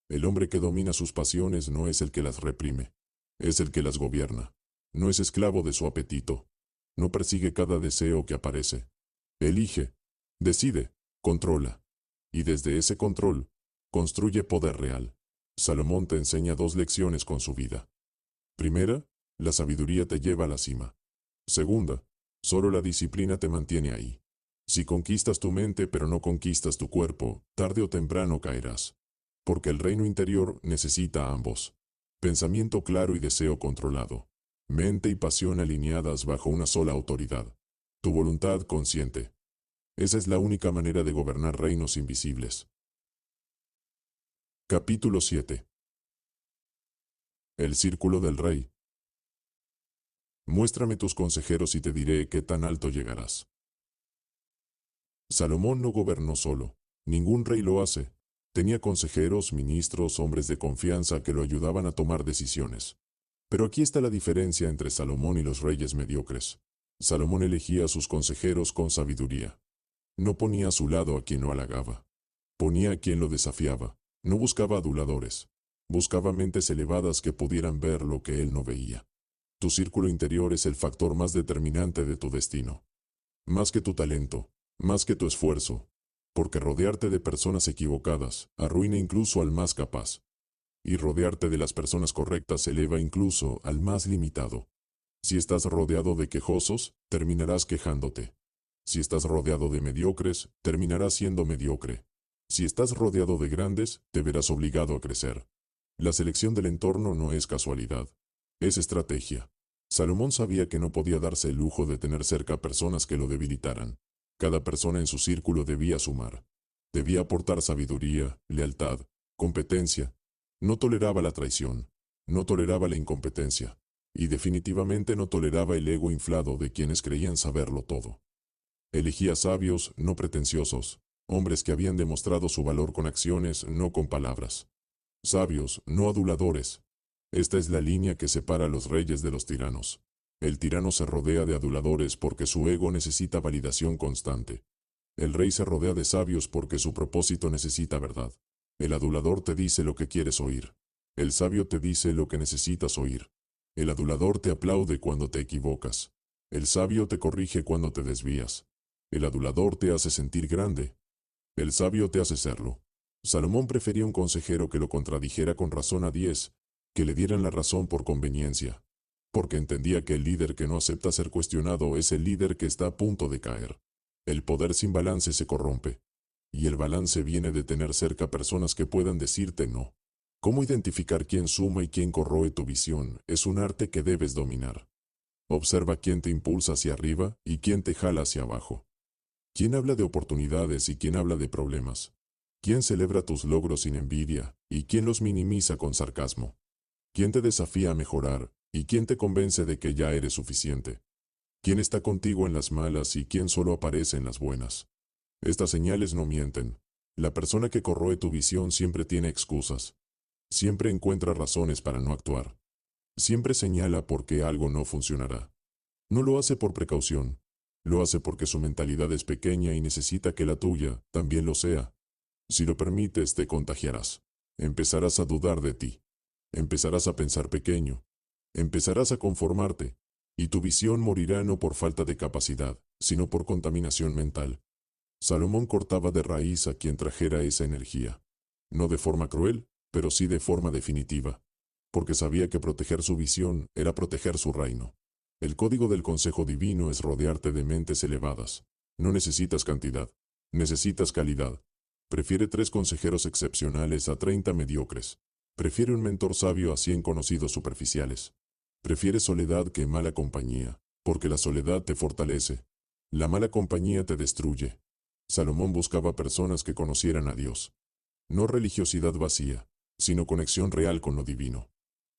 El hombre que domina sus pasiones no es el que las reprime, es el que las gobierna. No es esclavo de su apetito. No persigue cada deseo que aparece. Elige, decide, controla. Y desde ese control, construye poder real. Salomón te enseña dos lecciones con su vida. Primera, la sabiduría te lleva a la cima. Segunda, solo la disciplina te mantiene ahí. Si conquistas tu mente pero no conquistas tu cuerpo, tarde o temprano caerás. Porque el reino interior necesita a ambos. Pensamiento claro y deseo controlado. Mente y pasión alineadas bajo una sola autoridad. Tu voluntad consciente. Esa es la única manera de gobernar reinos invisibles. Capítulo 7. El círculo del rey. Muéstrame tus consejeros y te diré qué tan alto llegarás. Salomón no gobernó solo. Ningún rey lo hace. Tenía consejeros, ministros, hombres de confianza que lo ayudaban a tomar decisiones. Pero aquí está la diferencia entre Salomón y los reyes mediocres. Salomón elegía a sus consejeros con sabiduría. No ponía a su lado a quien lo halagaba. Ponía a quien lo desafiaba. No buscaba aduladores. Buscaba mentes elevadas que pudieran ver lo que él no veía. Tu círculo interior es el factor más determinante de tu destino. Más que tu talento, más que tu esfuerzo. Porque rodearte de personas equivocadas arruina incluso al más capaz. Y rodearte de las personas correctas eleva incluso al más limitado. Si estás rodeado de quejosos, terminarás quejándote. Si estás rodeado de mediocres, terminarás siendo mediocre. Si estás rodeado de grandes, te verás obligado a crecer. La selección del entorno no es casualidad, es estrategia. Salomón sabía que no podía darse el lujo de tener cerca personas que lo debilitaran. Cada persona en su círculo debía sumar. Debía aportar sabiduría, lealtad, competencia. No toleraba la traición, no toleraba la incompetencia, y definitivamente no toleraba el ego inflado de quienes creían saberlo todo. Elegía sabios, no pretenciosos, hombres que habían demostrado su valor con acciones, no con palabras. Sabios, no aduladores. Esta es la línea que separa a los reyes de los tiranos. El tirano se rodea de aduladores porque su ego necesita validación constante. El rey se rodea de sabios porque su propósito necesita verdad. El adulador te dice lo que quieres oír. El sabio te dice lo que necesitas oír. El adulador te aplaude cuando te equivocas. El sabio te corrige cuando te desvías. El adulador te hace sentir grande. El sabio te hace serlo. Salomón prefería un consejero que lo contradijera con razón a 10, que le dieran la razón por conveniencia, porque entendía que el líder que no acepta ser cuestionado es el líder que está a punto de caer. El poder sin balance se corrompe, y el balance viene de tener cerca personas que puedan decirte no. Cómo identificar quién suma y quién corroe tu visión es un arte que debes dominar. Observa quién te impulsa hacia arriba y quién te jala hacia abajo. Quién habla de oportunidades y quién habla de problemas. Quién celebra tus logros sin envidia y quién los minimiza con sarcasmo. Quién te desafía a mejorar y quién te convence de que ya eres suficiente. Quién está contigo en las malas y quién solo aparece en las buenas. Estas señales no mienten. La persona que corroe tu visión siempre tiene excusas. Siempre encuentra razones para no actuar. Siempre señala por qué algo no funcionará. No lo hace por precaución. Lo hace porque su mentalidad es pequeña y necesita que la tuya también lo sea. Si lo permites, te contagiarás. Empezarás a dudar de ti. Empezarás a pensar pequeño. Empezarás a conformarte. Y tu visión morirá no por falta de capacidad, sino por contaminación mental. Salomón cortaba de raíz a quien trajera esa energía. No de forma cruel, pero sí de forma definitiva. Porque sabía que proteger su visión era proteger su reino. El código del consejo divino es rodearte de mentes elevadas. No necesitas cantidad, necesitas calidad. Prefiere 3 consejeros excepcionales a 30 mediocres. Prefiere un mentor sabio a 100 conocidos superficiales. Prefiere soledad que mala compañía, porque la soledad te fortalece. La mala compañía te destruye. Salomón buscaba personas que conocieran a Dios. No religiosidad vacía, sino conexión real con lo divino.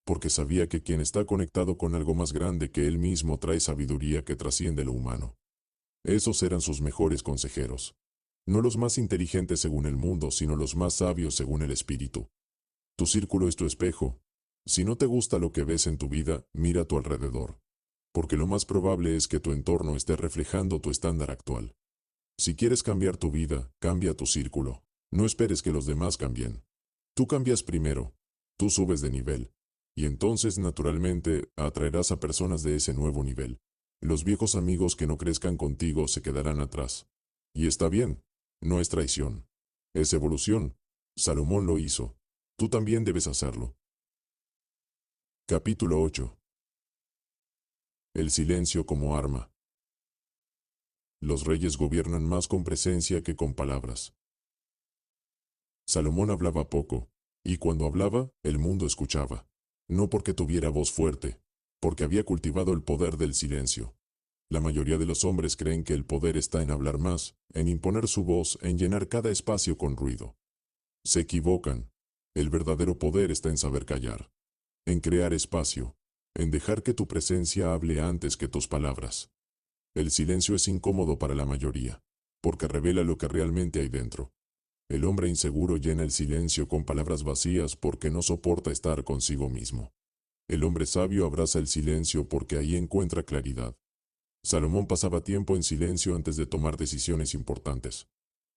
Porque sabía que quien está conectado con algo más grande que él mismo trae sabiduría que trasciende lo humano. Esos eran sus mejores consejeros. No los más inteligentes según el mundo, sino los más sabios según el espíritu. Tu círculo es tu espejo. Si no te gusta lo que ves en tu vida, mira a tu alrededor. Porque lo más probable es que tu entorno esté reflejando tu estándar actual. Si quieres cambiar tu vida, cambia tu círculo. No esperes que los demás cambien. Tú cambias primero. Tú subes de nivel. Y entonces, naturalmente, atraerás a personas de ese nuevo nivel. Los viejos amigos que no crezcan contigo se quedarán atrás. Y está bien. No es traición. Es evolución. Salomón lo hizo. Tú también debes hacerlo. Capítulo 8. El silencio como arma. Los reyes gobiernan más con presencia que con palabras. Salomón hablaba poco, y cuando hablaba, el mundo escuchaba. No porque tuviera voz fuerte, porque había cultivado el poder del silencio. La mayoría de los hombres creen que el poder está en hablar más, en imponer su voz, en llenar cada espacio con ruido. Se equivocan. El verdadero poder está en saber callar, en crear espacio, en dejar que tu presencia hable antes que tus palabras. El silencio es incómodo para la mayoría, porque revela lo que realmente hay dentro. El hombre inseguro llena el silencio con palabras vacías porque no soporta estar consigo mismo. El hombre sabio abraza el silencio porque ahí encuentra claridad. Salomón pasaba tiempo en silencio antes de tomar decisiones importantes.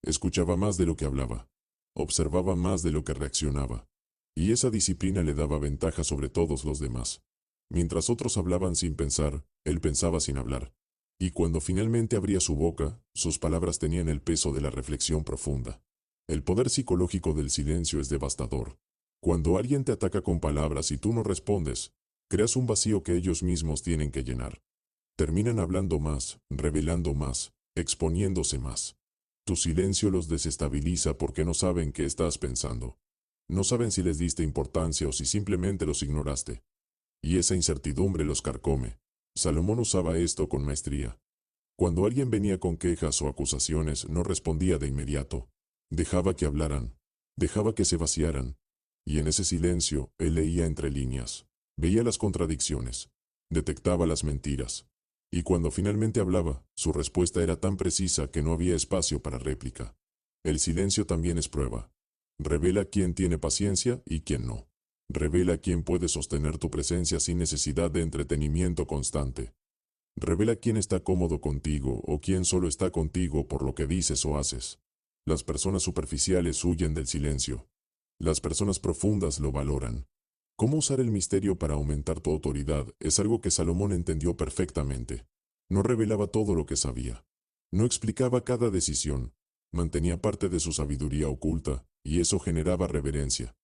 Escuchaba más de lo que hablaba. observaba más de lo que reaccionaba. Y esa disciplina le daba ventaja sobre todos los demás. Mientras otros hablaban sin pensar, él pensaba sin hablar. Y cuando finalmente abría su boca, sus palabras tenían el peso de la reflexión profunda. El poder psicológico del silencio es devastador. Cuando alguien te ataca con palabras y tú no respondes, creas un vacío que ellos mismos tienen que llenar. Terminan hablando más, revelando más, exponiéndose más. Tu silencio los desestabiliza porque no saben qué estás pensando. No saben si les diste importancia o si simplemente los ignoraste. Y esa incertidumbre los carcome. Salomón usaba esto con maestría. Cuando alguien venía con quejas o acusaciones, no respondía de inmediato. Dejaba que hablaran. Dejaba que se vaciaran. Y en ese silencio, él leía entre líneas. Veía las contradicciones. Detectaba las mentiras. Y cuando finalmente hablaba, su respuesta era tan precisa que no había espacio para réplica. El silencio también es prueba. Revela quién tiene paciencia y quién no. Revela quién puede sostener tu presencia sin necesidad de entretenimiento constante. Revela quién está cómodo contigo o quién solo está contigo por lo que dices o haces. Las personas superficiales huyen del silencio. Las personas profundas lo valoran. Cómo usar el misterio para aumentar tu autoridad es algo que Salomón entendió perfectamente. No revelaba todo lo que sabía. No explicaba cada decisión. Mantenía parte de su sabiduría oculta, y eso generaba reverencia.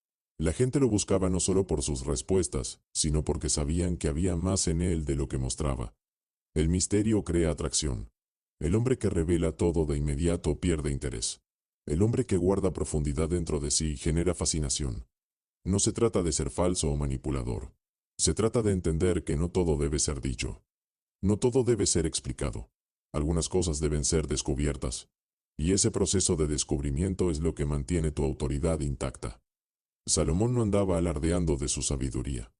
La gente lo buscaba no solo por sus respuestas, sino porque sabían que había más en él de lo que mostraba. El misterio crea atracción. El hombre que revela todo de inmediato pierde interés. El hombre que guarda profundidad dentro de sí genera fascinación. No se trata de ser falso o manipulador. Se trata de entender que no todo debe ser dicho. No todo debe ser explicado. Algunas cosas deben ser descubiertas. Y ese proceso de descubrimiento es lo que mantiene tu autoridad intacta. Salomón no andaba alardeando de su sabiduría.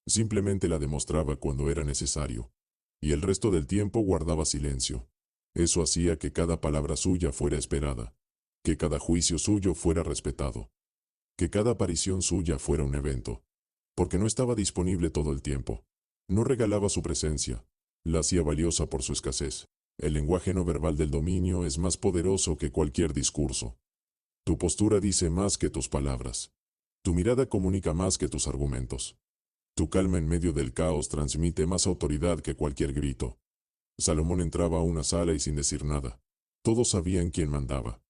Simplemente la demostraba cuando era necesario. Y el resto del tiempo guardaba silencio. Eso hacía que cada palabra suya fuera esperada. Que cada juicio suyo fuera respetado. Que cada aparición suya fuera un evento. Porque no estaba disponible todo el tiempo. No regalaba su presencia. La hacía valiosa por su escasez. El lenguaje no verbal del dominio es más poderoso que cualquier discurso. Tu postura dice más que tus palabras. Tu mirada comunica más que tus argumentos. Tu calma en medio del caos transmite más autoridad que cualquier grito. Salomón entraba a una sala y sin decir nada. Todos sabían quién mandaba.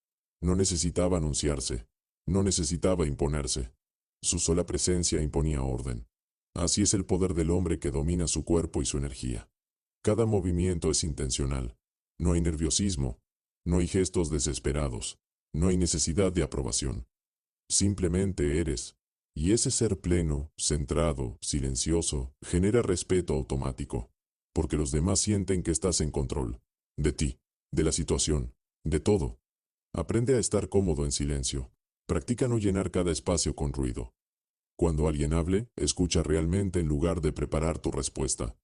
No necesitaba anunciarse. No necesitaba imponerse. Su sola presencia imponía orden. Así es el poder del hombre que domina su cuerpo y su energía. Cada movimiento es intencional. No hay nerviosismo. No hay gestos desesperados. No hay necesidad de aprobación. Simplemente eres. Y ese ser pleno, centrado, silencioso, genera respeto automático. Porque los demás sienten que estás en control. De ti, de la situación, de todo. Aprende a estar cómodo en silencio. Practica no llenar cada espacio con ruido. Cuando alguien hable, escucha realmente en lugar de preparar tu respuesta.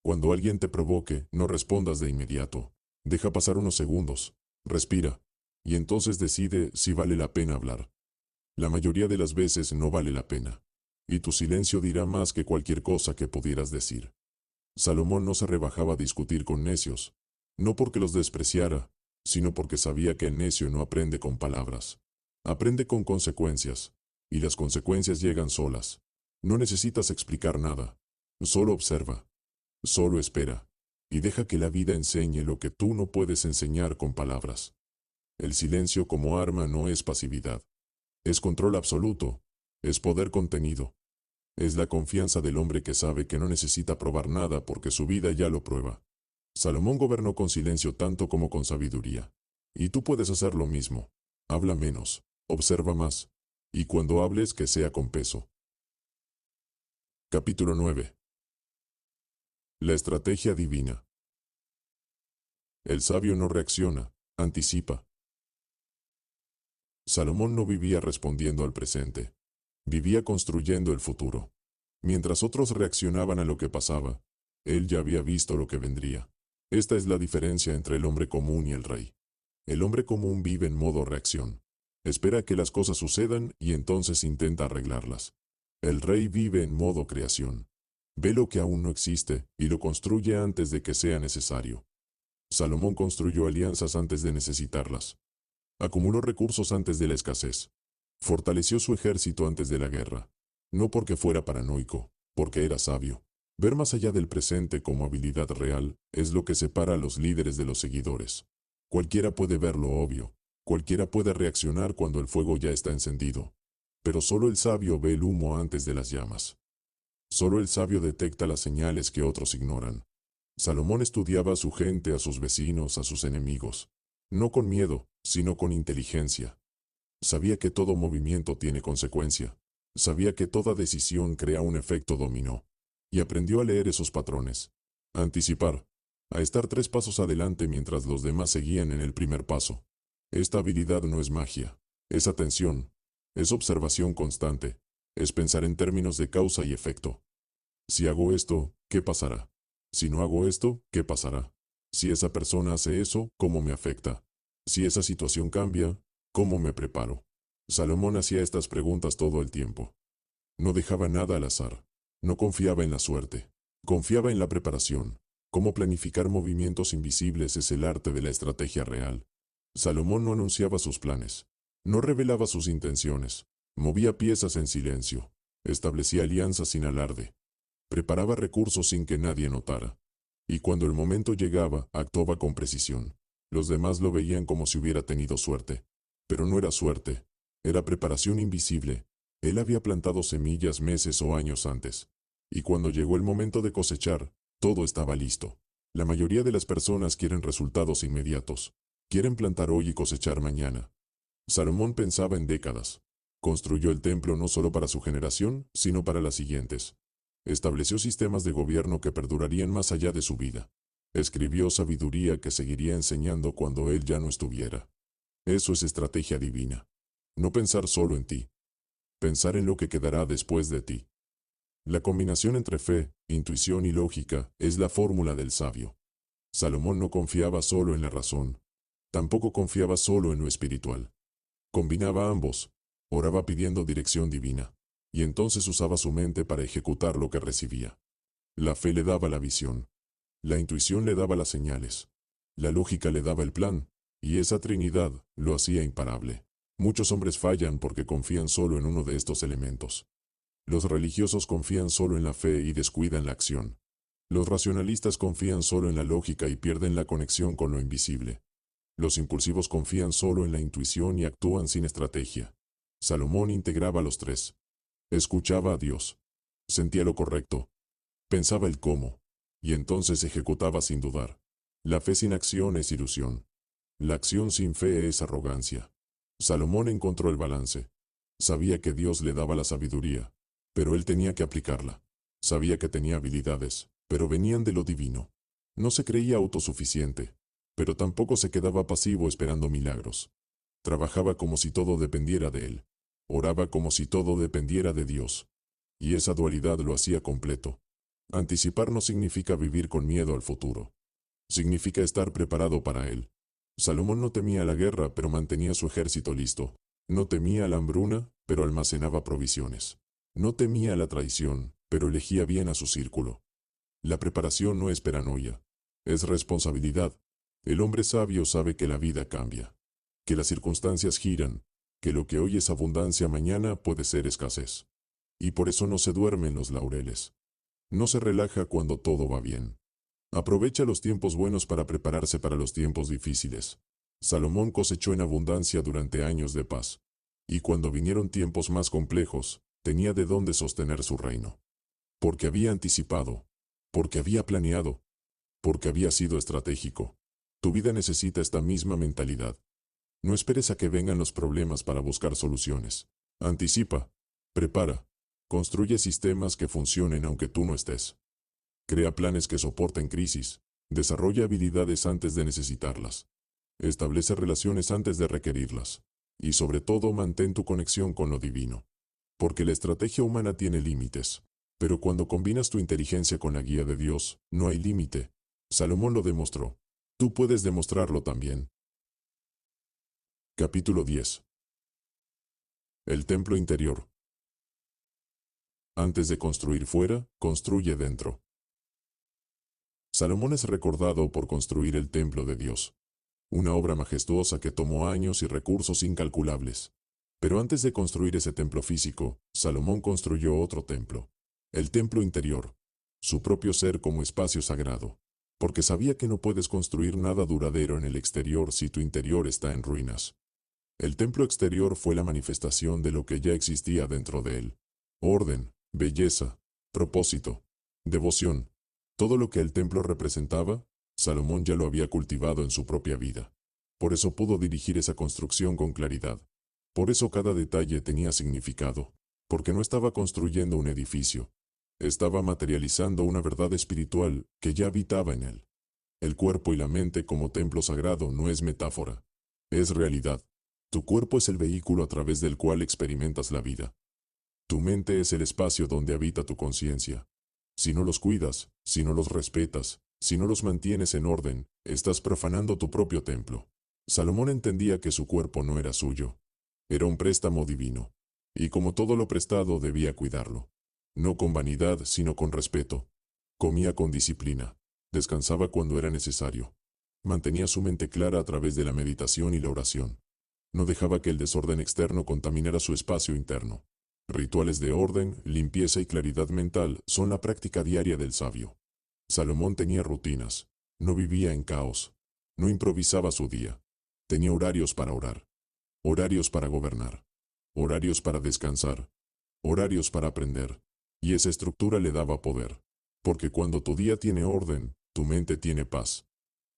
Cuando alguien te provoque, no respondas de inmediato. Deja pasar unos segundos. Respira. Y entonces decide si vale la pena hablar. La mayoría de las veces no vale la pena. Y tu silencio dirá más que cualquier cosa que pudieras decir. Salomón no se rebajaba a discutir con necios. No porque los despreciara, sino porque sabía que el necio no aprende con palabras. Aprende con consecuencias. Y las consecuencias llegan solas. No necesitas explicar nada. Solo observa. Solo espera. Y deja que la vida enseñe lo que tú no puedes enseñar con palabras. El silencio como arma no es pasividad. Es control absoluto. Es poder contenido. Es la confianza del hombre que sabe que no necesita probar nada porque su vida ya lo prueba. Salomón gobernó con silencio tanto como con sabiduría. Y tú puedes hacer lo mismo. Habla menos. Observa más. Y cuando hables que sea con peso. Capítulo 9. La estrategia divina. El sabio no reacciona, anticipa. Salomón no vivía respondiendo al presente. Vivía construyendo el futuro. Mientras otros reaccionaban a lo que pasaba, él ya había visto lo que vendría. Esta es la diferencia entre el hombre común y el rey. El hombre común vive en modo reacción. Espera que las cosas sucedan y entonces intenta arreglarlas. El rey vive en modo creación. Ve lo que aún no existe y lo construye antes de que sea necesario. Salomón construyó alianzas antes de necesitarlas. Acumuló recursos antes de la escasez. Fortaleció su ejército antes de la guerra. No porque fuera paranoico, porque era sabio. Ver más allá del presente como habilidad real es lo que separa a los líderes de los seguidores. Cualquiera puede ver lo obvio. Cualquiera puede reaccionar cuando el fuego ya está encendido. Pero solo el sabio ve el humo antes de las llamas. Solo el sabio detecta las señales que otros ignoran. Salomón estudiaba a su gente, a sus vecinos, a sus enemigos. No con miedo, sino con inteligencia. Sabía que todo movimiento tiene consecuencia. Sabía que toda decisión crea un efecto dominó. Y aprendió a leer esos patrones. A anticipar. A estar 3 pasos adelante mientras los demás seguían en el primer paso. Esta habilidad no es magia. Es atención. Es observación constante. Es pensar en términos de causa y efecto. Si hago esto, ¿qué pasará? Si no hago esto, ¿qué pasará? Si esa persona hace eso, ¿cómo me afecta? Si esa situación cambia, ¿cómo me preparo? Salomón hacía estas preguntas todo el tiempo. No dejaba nada al azar. No confiaba en la suerte. Confiaba en la preparación. Cómo planificar movimientos invisibles es el arte de la estrategia real. Salomón no anunciaba sus planes. No revelaba sus intenciones. Movía piezas en silencio. Establecía alianzas sin alarde. Preparaba recursos sin que nadie notara. Y cuando el momento llegaba, actuaba con precisión. Los demás lo veían como si hubiera tenido suerte. Pero no era suerte. Era preparación invisible. Él había plantado semillas meses o años antes. Y cuando llegó el momento de cosechar, todo estaba listo. La mayoría de las personas quieren resultados inmediatos. Quieren plantar hoy y cosechar mañana. Salomón pensaba en décadas. Construyó el templo no solo para su generación, sino para las siguientes. Estableció sistemas de gobierno que perdurarían más allá de su vida. Escribió sabiduría que seguiría enseñando cuando él ya no estuviera. Eso es estrategia divina. No pensar solo en ti. Pensar en lo que quedará después de ti. La combinación entre fe, intuición y lógica es la fórmula del sabio. Salomón no confiaba solo en la razón. Tampoco confiaba solo en lo espiritual. Combinaba ambos. Oraba pidiendo dirección divina. Y entonces usaba su mente para ejecutar lo que recibía. La fe le daba la visión. La intuición le daba las señales. La lógica le daba el plan. Y esa trinidad lo hacía imparable. Muchos hombres fallan porque confían solo en uno de estos elementos. Los religiosos confían solo en la fe y descuidan la acción. Los racionalistas confían solo en la lógica y pierden la conexión con lo invisible. Los impulsivos confían solo en la intuición y actúan sin estrategia. Salomón integraba los tres. Escuchaba a Dios. Sentía lo correcto. Pensaba el cómo. Y entonces ejecutaba sin dudar. La fe sin acción es ilusión. La acción sin fe es arrogancia. Salomón encontró el balance. Sabía que Dios le daba la sabiduría, pero él tenía que aplicarla. Sabía que tenía habilidades, pero venían de lo divino. No se creía autosuficiente, pero tampoco se quedaba pasivo esperando milagros. Trabajaba como si todo dependiera de él. Oraba como si todo dependiera de Dios. Y esa dualidad lo hacía completo. Anticipar no significa vivir con miedo al futuro. Significa estar preparado para él. Salomón no temía la guerra, pero mantenía su ejército listo. No temía la hambruna, pero almacenaba provisiones. No temía la traición, pero elegía bien a su círculo. La preparación no es paranoia. Es responsabilidad. El hombre sabio sabe que la vida cambia. Que las circunstancias giran. Que lo que hoy es abundancia mañana puede ser escasez. Y por eso no se duerme en los laureles. No se relaja cuando todo va bien. Aprovecha los tiempos buenos para prepararse para los tiempos difíciles. Salomón cosechó en abundancia durante años de paz. Y cuando vinieron tiempos más complejos, tenía de dónde sostener su reino. Porque había anticipado. Porque había planeado. Porque había sido estratégico. Tu vida necesita esta misma mentalidad. No esperes a que vengan los problemas para buscar soluciones. Anticipa. Prepara. Construye sistemas que funcionen aunque tú no estés. Crea planes que soporten crisis. Desarrolla habilidades antes de necesitarlas. Establece relaciones antes de requerirlas. Y sobre todo mantén tu conexión con lo divino. Porque la estrategia humana tiene límites. Pero cuando combinas tu inteligencia con la guía de Dios, no hay límite. Salomón lo demostró. Tú puedes demostrarlo también. Capítulo 10. El templo interior. Antes de construir fuera, construye dentro. Salomón es recordado por construir el templo de Dios. Una obra majestuosa que tomó años y recursos incalculables. Pero antes de construir ese templo físico, Salomón construyó otro templo, el templo interior, su propio ser como espacio sagrado, porque sabía que no puedes construir nada duradero en el exterior si tu interior está en ruinas. El templo exterior fue la manifestación de lo que ya existía dentro de él: orden, belleza, propósito, devoción. Todo lo que el templo representaba, Salomón ya lo había cultivado en su propia vida. Por eso pudo dirigir esa construcción con claridad. Por eso cada detalle tenía significado, porque no estaba construyendo un edificio, estaba materializando una verdad espiritual que ya habitaba en él. El cuerpo y la mente como templo sagrado no es metáfora, es realidad. Tu cuerpo es el vehículo a través del cual experimentas la vida. Tu mente es el espacio donde habita tu conciencia. Si no los cuidas, si no los respetas, si no los mantienes en orden, estás profanando tu propio templo. Salomón entendía que su cuerpo no era suyo. Era un préstamo divino. Y como todo lo prestado debía cuidarlo. No con vanidad, sino con respeto. Comía con disciplina. Descansaba cuando era necesario. Mantenía su mente clara a través de la meditación y la oración. No dejaba que el desorden externo contaminara su espacio interno. Rituales de orden, limpieza y claridad mental son la práctica diaria del sabio. Salomón tenía rutinas. No vivía en caos. No improvisaba su día. Tenía horarios para orar. Horarios para gobernar. Horarios para descansar. Horarios para aprender. Y esa estructura le daba poder. Porque cuando tu día tiene orden, tu mente tiene paz.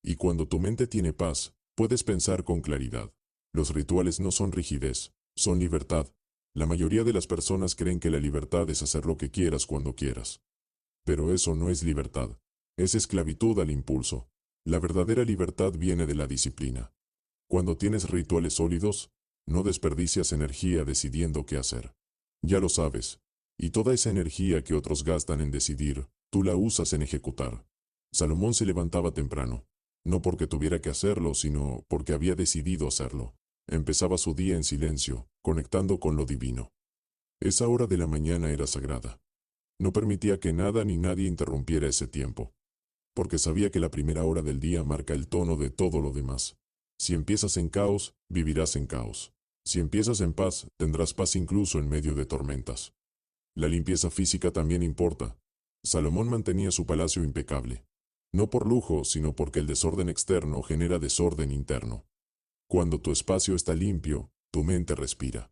Y cuando tu mente tiene paz, puedes pensar con claridad. Los rituales no son rigidez, son libertad. La mayoría de las personas creen que la libertad es hacer lo que quieras cuando quieras. Pero eso no es libertad, es esclavitud al impulso. La verdadera libertad viene de la disciplina. Cuando tienes rituales sólidos, no desperdicias energía decidiendo qué hacer. Ya lo sabes, y toda esa energía que otros gastan en decidir, tú la usas en ejecutar. Salomón se levantaba temprano, no porque tuviera que hacerlo, sino porque había decidido hacerlo. Empezaba su día en silencio, conectando con lo divino. Esa hora de la mañana era sagrada. No permitía que nada ni nadie interrumpiera ese tiempo, porque sabía que la primera hora del día marca el tono de todo lo demás. Si empiezas en caos, vivirás en caos. Si empiezas en paz, tendrás paz incluso en medio de tormentas. La limpieza física también importa. Salomón mantenía su palacio impecable. No por lujo, sino porque el desorden externo genera desorden interno. Cuando tu espacio está limpio, tu mente respira.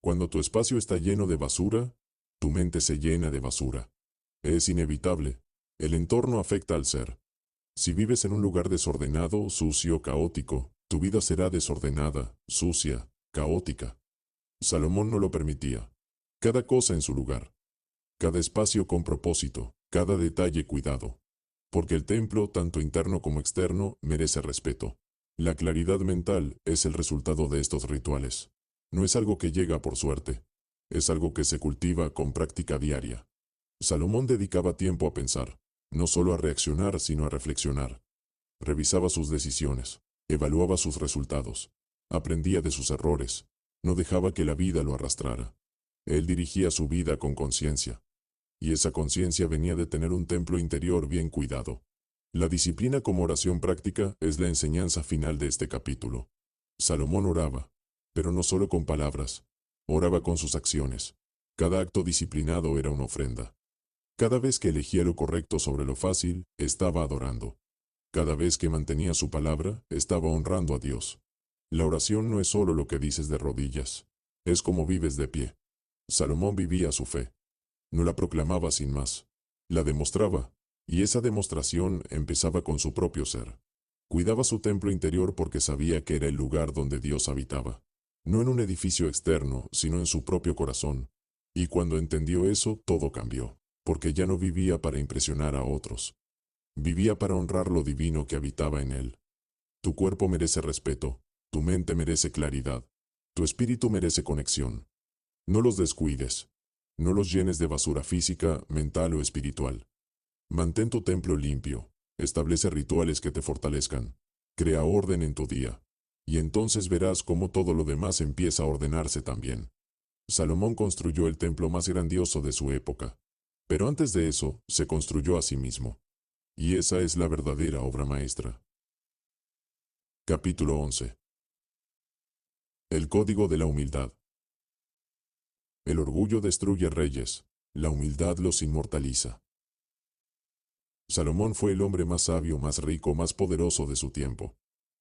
Cuando tu espacio está lleno de basura, tu mente se llena de basura. Es inevitable. El entorno afecta al ser. Si vives en un lugar desordenado, sucio, caótico, tu vida será desordenada, sucia, caótica. Salomón no lo permitía. Cada cosa en su lugar. Cada espacio con propósito, cada detalle cuidado. Porque el templo, tanto interno como externo, merece respeto. La claridad mental es el resultado de estos rituales. No es algo que llega por suerte. Es algo que se cultiva con práctica diaria. Salomón dedicaba tiempo a pensar, no solo a reaccionar, sino a reflexionar. Revisaba sus decisiones, evaluaba sus resultados, aprendía de sus errores, no dejaba que la vida lo arrastrara. Él dirigía su vida con conciencia. Y esa conciencia venía de tener un templo interior bien cuidado. La disciplina como oración práctica es la enseñanza final de este capítulo. Salomón oraba, pero no solo con palabras, oraba con sus acciones. Cada acto disciplinado era una ofrenda. Cada vez que elegía lo correcto sobre lo fácil, estaba adorando. Cada vez que mantenía su palabra, estaba honrando a Dios. La oración no es solo lo que dices de rodillas, es como vives de pie. Salomón vivía su fe. No la proclamaba sin más. La demostraba, y esa demostración empezaba con su propio ser. Cuidaba su templo interior porque sabía que era el lugar donde Dios habitaba. No en un edificio externo, sino en su propio corazón. Y cuando entendió eso, todo cambió, porque ya no vivía para impresionar a otros. Vivía para honrar lo divino que habitaba en él. Tu cuerpo merece respeto, tu mente merece claridad, tu espíritu merece conexión. No los descuides. No los llenes de basura física, mental o espiritual. Mantén tu templo limpio, establece rituales que te fortalezcan, crea orden en tu día, y entonces verás cómo todo lo demás empieza a ordenarse también. Salomón construyó el templo más grandioso de su época, pero antes de eso se construyó a sí mismo. Y esa es la verdadera obra maestra. Capítulo 11. El código de la humildad. El orgullo destruye reyes, la humildad los inmortaliza. Salomón fue el hombre más sabio, más rico, más poderoso de su tiempo.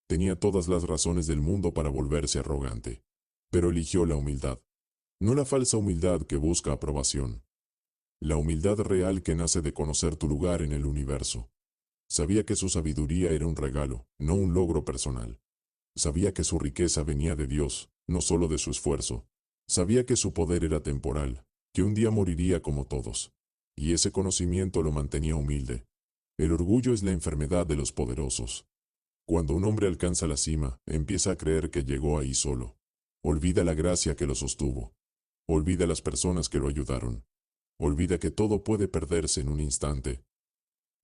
Tenía todas las razones del mundo para volverse arrogante, pero eligió la humildad. No la falsa humildad que busca aprobación. La humildad real que nace de conocer tu lugar en el universo. Sabía que su sabiduría era un regalo, no un logro personal. Sabía que su riqueza venía de Dios, no solo de su esfuerzo. Sabía que su poder era temporal, que un día moriría como todos. Y ese conocimiento lo mantenía humilde. El orgullo es la enfermedad de los poderosos. Cuando un hombre alcanza la cima, empieza a creer que llegó ahí solo. Olvida la gracia que lo sostuvo. Olvida las personas que lo ayudaron. Olvida que todo puede perderse en un instante.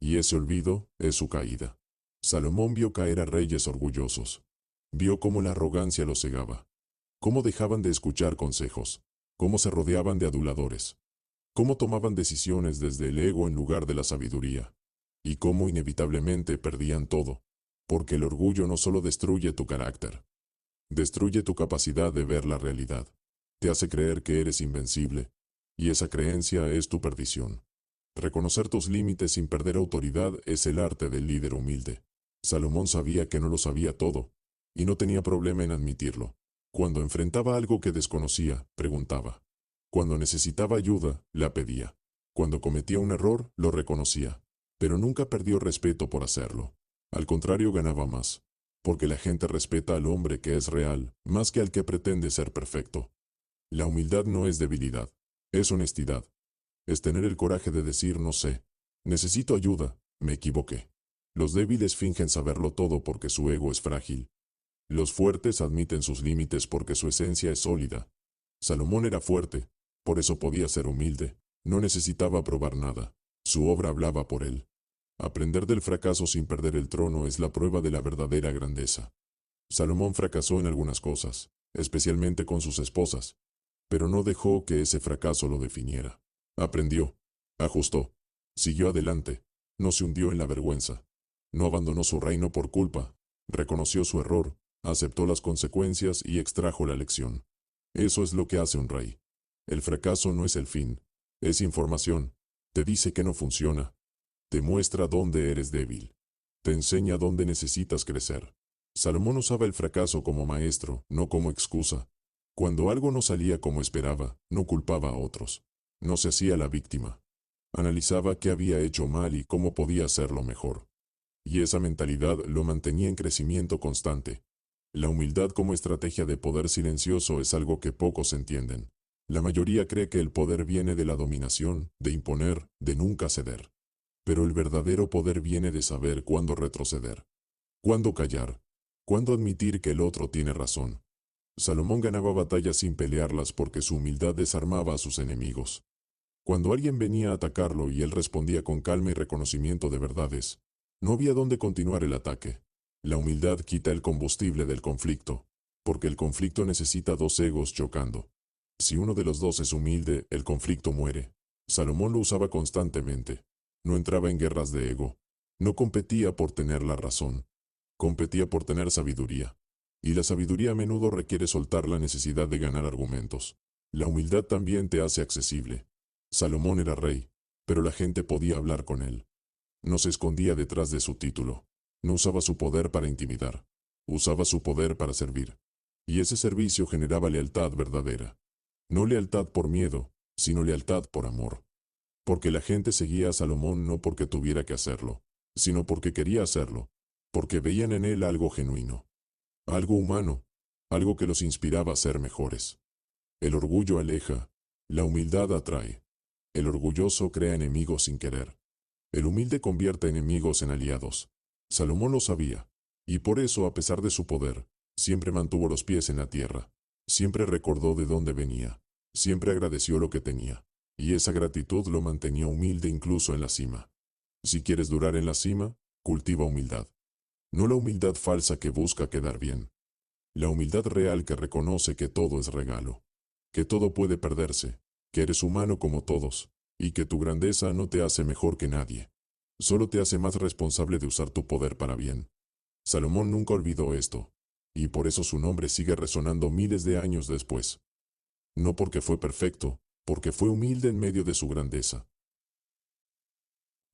Y ese olvido es su caída. Salomón vio caer a reyes orgullosos. Vio cómo la arrogancia los cegaba. Cómo dejaban de escuchar consejos. Cómo se rodeaban de aduladores. Cómo tomaban decisiones desde el ego en lugar de la sabiduría. Y cómo inevitablemente perdían todo. Porque el orgullo no solo destruye tu carácter. Destruye tu capacidad de ver la realidad. Te hace creer que eres invencible. Y esa creencia es tu perdición. Reconocer tus límites sin perder autoridad es el arte del líder humilde. Salomón sabía que no lo sabía todo, y no tenía problema en admitirlo. Cuando enfrentaba algo que desconocía, preguntaba. Cuando necesitaba ayuda, la pedía. Cuando cometía un error, lo reconocía. Pero nunca perdió respeto por hacerlo. Al contrario, ganaba más. Porque la gente respeta al hombre que es real, más que al que pretende ser perfecto. La humildad no es debilidad, es honestidad. Es tener el coraje de decir no sé, necesito ayuda, me equivoqué. Los débiles fingen saberlo todo porque su ego es frágil. Los fuertes admiten sus límites porque su esencia es sólida. Salomón era fuerte, por eso podía ser humilde, no necesitaba probar nada. Su obra hablaba por él. Aprender del fracaso sin perder el trono es la prueba de la verdadera grandeza. Salomón fracasó en algunas cosas, especialmente con sus esposas, pero no dejó que ese fracaso lo definiera. Aprendió, ajustó, siguió adelante, no se hundió en la vergüenza, no abandonó su reino por culpa, reconoció su error, aceptó las consecuencias y extrajo la lección. Eso es lo que hace un rey. El fracaso no es el fin, es información, te dice que no funciona, te muestra dónde eres débil, te enseña dónde necesitas crecer. Salomón usaba el fracaso como maestro, no como excusa. Cuando algo no salía como esperaba, no culpaba a otros. No se hacía la víctima. Analizaba qué había hecho mal y cómo podía hacerlo mejor. Y esa mentalidad lo mantenía en crecimiento constante. La humildad como estrategia de poder silencioso es algo que pocos entienden. La mayoría cree que el poder viene de la dominación, de imponer, de nunca ceder. Pero el verdadero poder viene de saber cuándo retroceder, cuándo callar, cuándo admitir que el otro tiene razón. Salomón ganaba batallas sin pelearlas porque su humildad desarmaba a sus enemigos. Cuando alguien venía a atacarlo y él respondía con calma y reconocimiento de verdades, no había dónde continuar el ataque. La humildad quita el combustible del conflicto, porque el conflicto necesita dos egos chocando. Si uno de los dos es humilde, el conflicto muere. Salomón lo usaba constantemente. No entraba en guerras de ego. No competía por tener la razón. Competía por tener sabiduría. Y la sabiduría a menudo requiere soltar la necesidad de ganar argumentos. La humildad también te hace accesible. Salomón era rey, pero la gente podía hablar con él. No se escondía detrás de su título. No usaba su poder para intimidar. Usaba su poder para servir. Y ese servicio generaba lealtad verdadera. No lealtad por miedo, sino lealtad por amor. Porque la gente seguía a Salomón no porque tuviera que hacerlo, sino porque quería hacerlo, porque veían en él algo genuino, algo humano, algo que los inspiraba a ser mejores. El orgullo aleja, la humildad atrae. El orgulloso crea enemigos sin querer. El humilde convierte enemigos en aliados. Salomón lo sabía, y por eso, a pesar de su poder, siempre mantuvo los pies en la tierra. Siempre recordó de dónde venía. Siempre agradeció lo que tenía. Y esa gratitud lo mantenía humilde incluso en la cima. Si quieres durar en la cima, cultiva humildad. No la humildad falsa que busca quedar bien. La humildad real que reconoce que todo es regalo. Que todo puede perderse. Que eres humano como todos. Y que tu grandeza no te hace mejor que nadie. Solo te hace más responsable de usar tu poder para bien. Salomón nunca olvidó esto. Y por eso su nombre sigue resonando miles de años después. No porque fue perfecto, porque fue humilde en medio de su grandeza.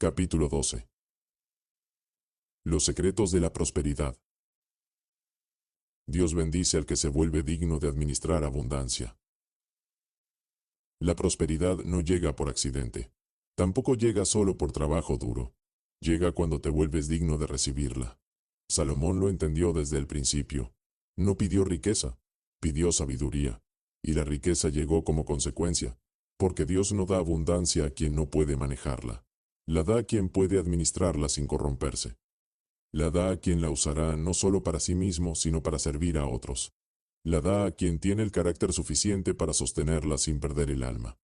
Capítulo 12. Los secretos de la prosperidad. Dios bendice al que se vuelve digno de administrar abundancia. La prosperidad no llega por accidente. Tampoco llega solo por trabajo duro. Llega cuando te vuelves digno de recibirla. Salomón lo entendió desde el principio. No pidió riqueza, pidió sabiduría. Y la riqueza llegó como consecuencia, porque Dios no da abundancia a quien no puede manejarla. La da a quien puede administrarla sin corromperse. La da a quien la usará no solo para sí mismo, sino para servir a otros. La da a quien tiene el carácter suficiente para sostenerla sin perder el alma.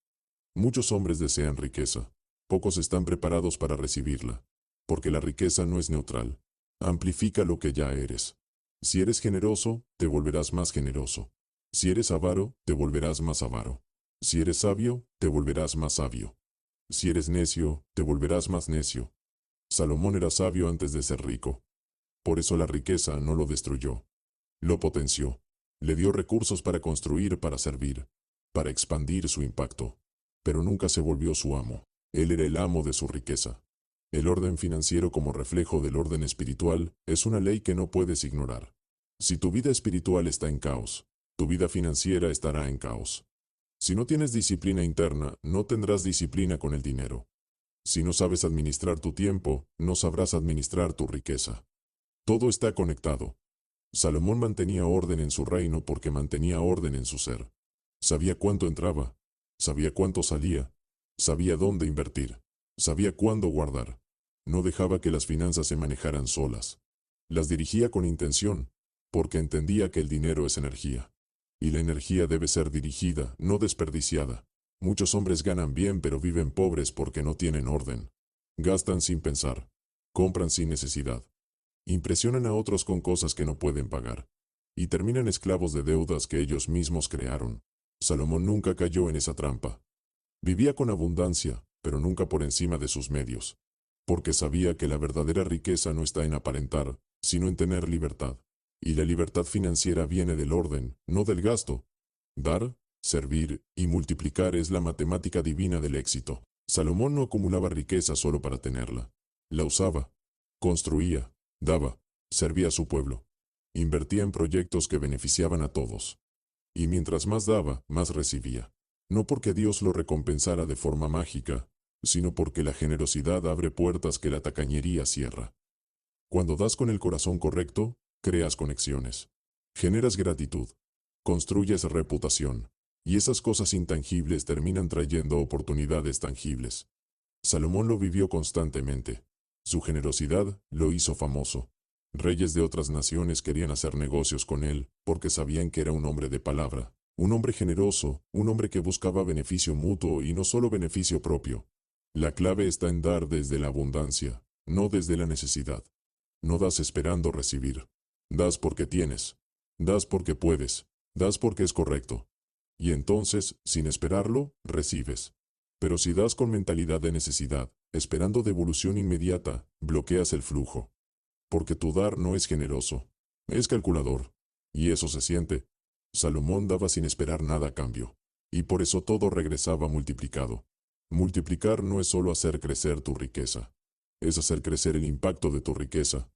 Muchos hombres desean riqueza. Pocos están preparados para recibirla. Porque la riqueza no es neutral. Amplifica lo que ya eres. Si eres generoso, te volverás más generoso. Si eres avaro, te volverás más avaro. Si eres sabio, te volverás más sabio. Si eres necio, te volverás más necio. Salomón era sabio antes de ser rico. Por eso la riqueza no lo destruyó. Lo potenció. Le dio recursos para construir, para servir, para expandir su impacto. Pero nunca se volvió su amo. Él era el amo de su riqueza. El orden financiero como reflejo del orden espiritual es una ley que no puedes ignorar. Si tu vida espiritual está en caos, tu vida financiera estará en caos. Si no tienes disciplina interna, no tendrás disciplina con el dinero. Si no sabes administrar tu tiempo, no sabrás administrar tu riqueza. Todo está conectado. Salomón mantenía orden en su reino porque mantenía orden en su ser. Sabía cuánto entraba, sabía cuánto salía, sabía dónde invertir, sabía cuándo guardar. No dejaba que las finanzas se manejaran solas. Las dirigía con intención, porque entendía que el dinero es energía. Y la energía debe ser dirigida, no desperdiciada. Muchos hombres ganan bien pero viven pobres porque no tienen orden. Gastan sin pensar. Compran sin necesidad. Impresionan a otros con cosas que no pueden pagar. Y terminan esclavos de deudas que ellos mismos crearon. Salomón nunca cayó en esa trampa. Vivía con abundancia, pero nunca por encima de sus medios. Porque sabía que la verdadera riqueza no está en aparentar, sino en tener libertad. Y la libertad financiera viene del orden, no del gasto. Dar, servir y multiplicar es la matemática divina del éxito. Salomón no acumulaba riqueza solo para tenerla. La usaba, construía, daba, servía a su pueblo. Invertía en proyectos que beneficiaban a todos. Y mientras más daba, más recibía. No porque Dios lo recompensara de forma mágica, sino porque la generosidad abre puertas que la tacañería cierra. Cuando das con el corazón correcto, creas conexiones. Generas gratitud. Construyes reputación. Y esas cosas intangibles terminan trayendo oportunidades tangibles. Salomón lo vivió constantemente. Su generosidad lo hizo famoso. Reyes de otras naciones querían hacer negocios con él, porque sabían que era un hombre de palabra, un hombre generoso, un hombre que buscaba beneficio mutuo y no solo beneficio propio. La clave está en dar desde la abundancia, no desde la necesidad. No das esperando recibir. Das porque tienes. Das porque puedes. Das porque es correcto. Y entonces, sin esperarlo, recibes. Pero si das con mentalidad de necesidad, esperando devolución inmediata, bloqueas el flujo. Porque tu dar no es generoso, es calculador. Y eso se siente. Salomón daba sin esperar nada a cambio. Y por eso todo regresaba multiplicado. Multiplicar no es solo hacer crecer tu riqueza. Es hacer crecer el impacto de tu riqueza.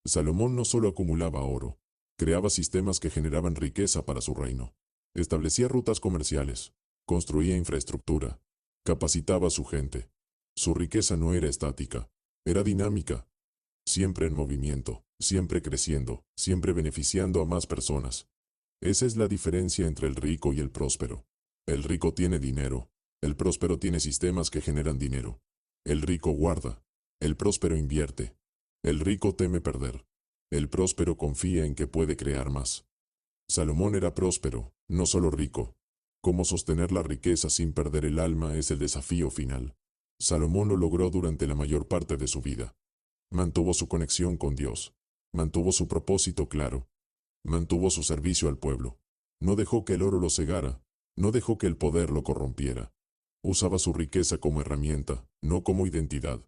Salomón no solo acumulaba oro, creaba sistemas que generaban riqueza para su reino. Establecía rutas comerciales, construía infraestructura, capacitaba a su gente. Su riqueza no era estática, era dinámica. Siempre en movimiento, siempre creciendo, siempre beneficiando a más personas. Esa es la diferencia entre el rico y el próspero. El rico tiene dinero, el próspero tiene sistemas que generan dinero. El rico guarda, el próspero invierte. El rico teme perder, el próspero confía en que puede crear más. Salomón era próspero, no solo rico. Cómo sostener la riqueza sin perder el alma es el desafío final. Salomón lo logró durante la mayor parte de su vida. Mantuvo su conexión con Dios. Mantuvo su propósito claro. Mantuvo su servicio al pueblo. No dejó que el oro lo cegara. No dejó que el poder lo corrompiera. Usaba su riqueza como herramienta, no como identidad.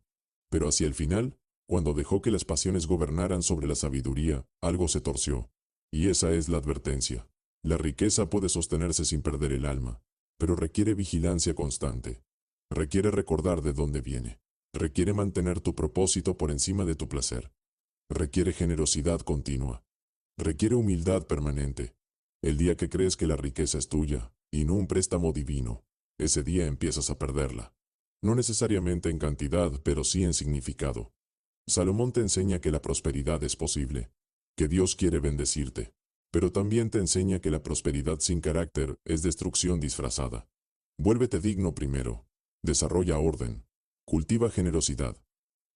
Pero hacia el final, cuando dejó que las pasiones gobernaran sobre la sabiduría, algo se torció. Y esa es la advertencia. La riqueza puede sostenerse sin perder el alma, pero requiere vigilancia constante. Requiere recordar de dónde viene. Requiere mantener tu propósito por encima de tu placer. Requiere generosidad continua. Requiere humildad permanente. El día que crees que la riqueza es tuya, y no un préstamo divino, ese día empiezas a perderla. No necesariamente en cantidad, pero sí en significado. Salomón te enseña que la prosperidad es posible, que Dios quiere bendecirte, pero también te enseña que la prosperidad sin carácter es destrucción disfrazada. Vuélvete digno primero, desarrolla orden, cultiva generosidad,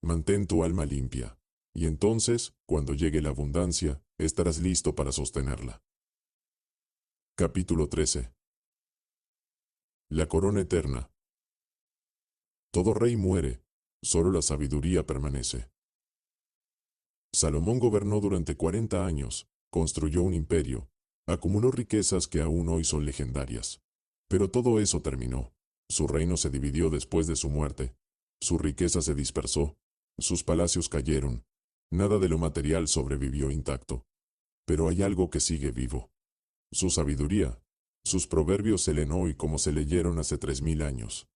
mantén tu alma limpia, y entonces, cuando llegue la abundancia, estarás listo para sostenerla. Capítulo 13. La corona eterna. Todo rey muere, solo la sabiduría permanece. Salomón gobernó durante 40 años, construyó un imperio, acumuló riquezas que aún hoy son legendarias. Pero todo eso terminó. Su reino se dividió después de su muerte. Su riqueza se dispersó. Sus palacios cayeron. Nada de lo material sobrevivió intacto. Pero hay algo que sigue vivo. Su sabiduría. Sus proverbios se leen hoy como se leyeron hace 3000 años.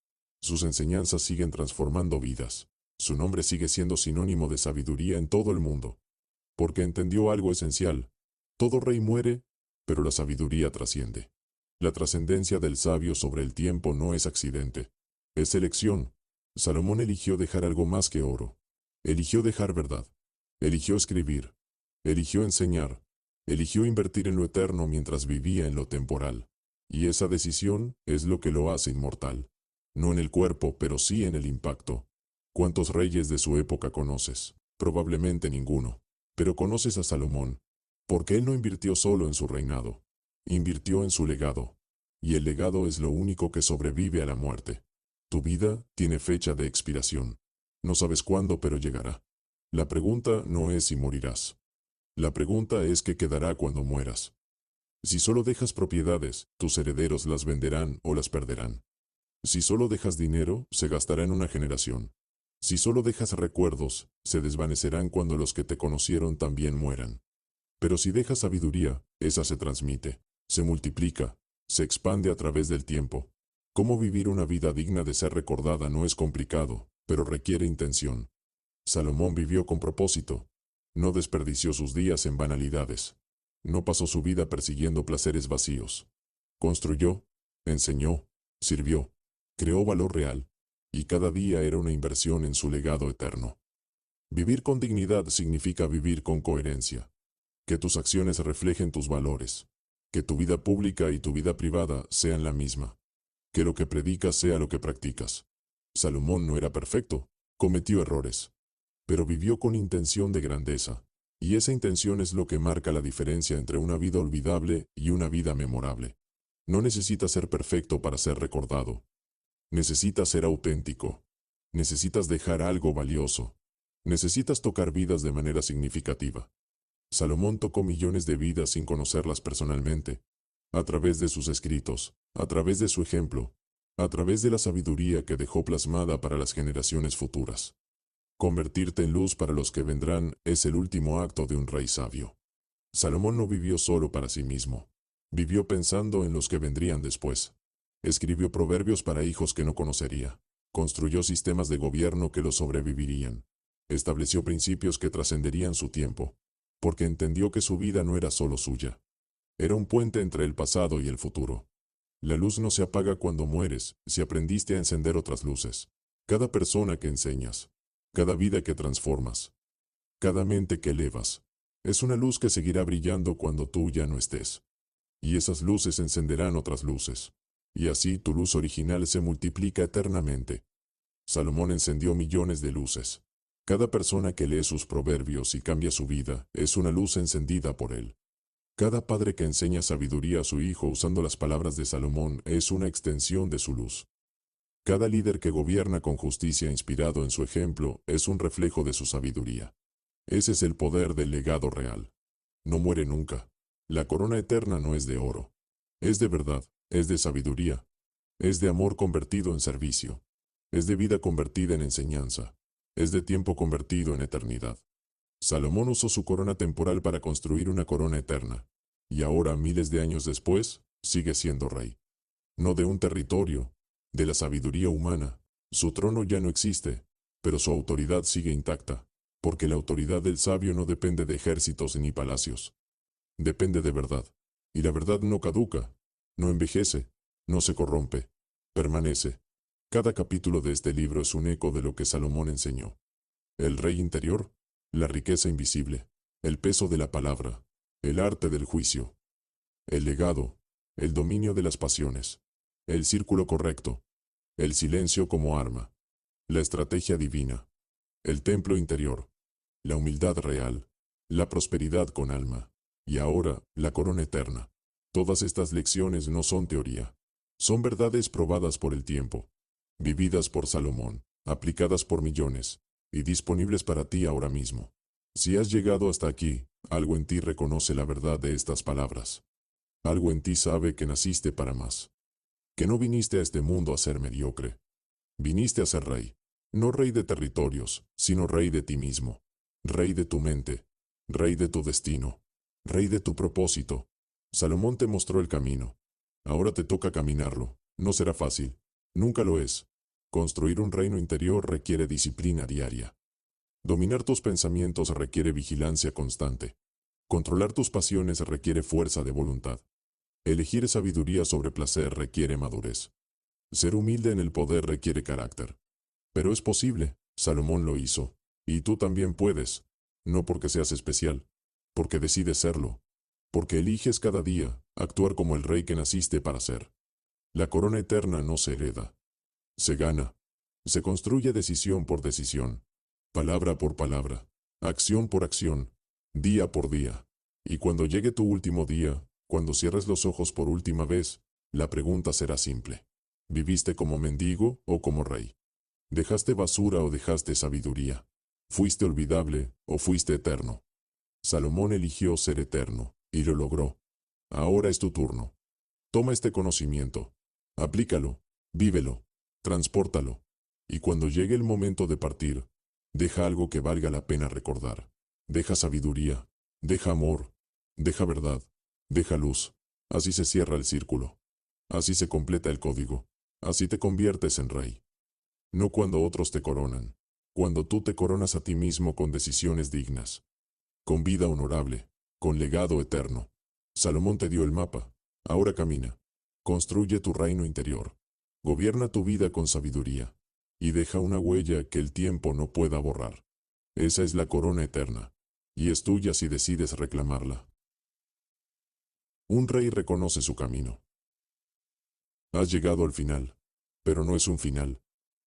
Sus enseñanzas siguen transformando vidas. Su nombre sigue siendo sinónimo de sabiduría en todo el mundo. Porque entendió algo esencial. Todo rey muere, pero la sabiduría trasciende. La trascendencia del sabio sobre el tiempo no es accidente. Es elección. Salomón eligió dejar algo más que oro. Eligió dejar verdad. Eligió escribir. Eligió enseñar. Eligió invertir en lo eterno mientras vivía en lo temporal. Y esa decisión es lo que lo hace inmortal. No en el cuerpo, pero sí en el impacto. ¿Cuántos reyes de su época conoces? Probablemente ninguno. Pero conoces a Salomón, porque él no invirtió solo en su reinado. Invirtió en su legado. Y el legado es lo único que sobrevive a la muerte. Tu vida tiene fecha de expiración. No sabes cuándo, pero llegará. La pregunta no es si morirás. La pregunta es qué quedará cuando mueras. Si solo dejas propiedades, tus herederos las venderán o las perderán. Si solo dejas dinero, se gastará en una generación. Si solo dejas recuerdos, se desvanecerán cuando los que te conocieron también mueran. Pero si dejas sabiduría, esa se transmite, se multiplica, se expande a través del tiempo. Cómo vivir una vida digna de ser recordada no es complicado, pero requiere intención. Salomón vivió con propósito. No desperdició sus días en banalidades. No pasó su vida persiguiendo placeres vacíos. Construyó, enseñó, sirvió, creó valor real, y cada día era una inversión en su legado eterno. Vivir con dignidad significa vivir con coherencia. Que tus acciones reflejen tus valores. Que tu vida pública y tu vida privada sean la misma. Que lo que predicas sea lo que practicas. Salomón no era perfecto, cometió errores, pero vivió con intención de grandeza, y esa intención es lo que marca la diferencia entre una vida olvidable y una vida memorable. No necesitas ser perfecto para ser recordado. Necesitas ser auténtico. Necesitas dejar algo valioso. Necesitas tocar vidas de manera significativa. Salomón tocó millones de vidas sin conocerlas personalmente, a través de sus escritos, a través de su ejemplo, a través de la sabiduría que dejó plasmada para las generaciones futuras. Convertirte en luz para los que vendrán es el último acto de un rey sabio. Salomón no vivió solo para sí mismo. Vivió pensando en los que vendrían después. Escribió proverbios para hijos que no conocería. Construyó sistemas de gobierno que lo sobrevivirían. Estableció principios que trascenderían su tiempo, porque entendió que su vida no era solo suya. Era un puente entre el pasado y el futuro. La luz no se apaga cuando mueres, si aprendiste a encender otras luces. Cada persona que enseñas, cada vida que transformas, cada mente que elevas, es una luz que seguirá brillando cuando tú ya no estés. Y esas luces encenderán otras luces. Y así tu luz original se multiplica eternamente. Salomón encendió millones de luces. Cada persona que lee sus proverbios y cambia su vida es una luz encendida por él. Cada padre que enseña sabiduría a su hijo usando las palabras de Salomón es una extensión de su luz. Cada líder que gobierna con justicia inspirado en su ejemplo es un reflejo de su sabiduría. Ese es el poder del legado real. No muere nunca. La corona eterna no es de oro. Es de verdad, es de sabiduría. Es de amor convertido en servicio. Es de vida convertida en enseñanza. Es de tiempo convertido en eternidad. Salomón usó su corona temporal para construir una corona eterna. Y ahora, miles de años después, sigue siendo rey. no de un territorio, de la sabiduría humana. Su trono ya no existe, pero su autoridad sigue intacta, porque la autoridad del sabio no depende de ejércitos ni palacios. Depende de verdad. Y la verdad no caduca, no envejece, no se corrompe, permanece. Cada capítulo de este libro es un eco de lo que Salomón enseñó. El rey interior, la riqueza invisible, el peso de la palabra, el arte del juicio, el legado, el dominio de las pasiones, el círculo correcto, el silencio como arma, la estrategia divina, el templo interior, la humildad real, la prosperidad con alma, y ahora la corona eterna. Todas estas lecciones no son teoría, son verdades probadas por el tiempo, vividas por Salomón, aplicadas por millones, y disponibles para ti ahora mismo. Si has llegado hasta aquí, algo en ti reconoce la verdad de estas palabras. Algo en ti sabe que naciste para más. Que no viniste a este mundo a ser mediocre. Viniste a ser rey. No rey de territorios, sino rey de ti mismo. Rey de tu mente. Rey de tu destino. Rey de tu propósito. Salomón te mostró el camino. Ahora te toca caminarlo. No será fácil. Nunca lo es. Construir un reino interior requiere disciplina diaria. Dominar tus pensamientos requiere vigilancia constante. Controlar tus pasiones requiere fuerza de voluntad. Elegir sabiduría sobre placer requiere madurez. Ser humilde en el poder requiere carácter. Pero es posible, Salomón lo hizo, y tú también puedes, no porque seas especial, porque decides serlo, porque eliges cada día actuar como el rey que naciste para ser. La corona eterna no se hereda, se gana, se construye decisión por decisión, palabra por palabra, acción por acción, día por día. Y cuando llegue tu último día, cuando cierres los ojos por última vez, la pregunta será simple. ¿Viviste como mendigo o como rey? ¿Dejaste basura o dejaste sabiduría? ¿Fuiste olvidable o fuiste eterno? Salomón eligió ser eterno, y lo logró. Ahora es tu turno. Toma este conocimiento, aplícalo, vívelo, transpórtalo, y cuando llegue el momento de partir, deja algo que valga la pena recordar. Deja sabiduría, deja amor, deja verdad, deja luz. Así se cierra el círculo. Así se completa el código. Así te conviertes en rey. No cuando otros te coronan, cuando tú te coronas a ti mismo con decisiones dignas, con vida honorable, con legado eterno. Salomón te dio el mapa, ahora camina, construye tu reino interior, gobierna tu vida con sabiduría, y deja una huella que el tiempo no pueda borrar. Esa es la corona eterna, y es tuya si decides reclamarla. Un rey reconoce su camino. Has llegado al final, pero no es un final.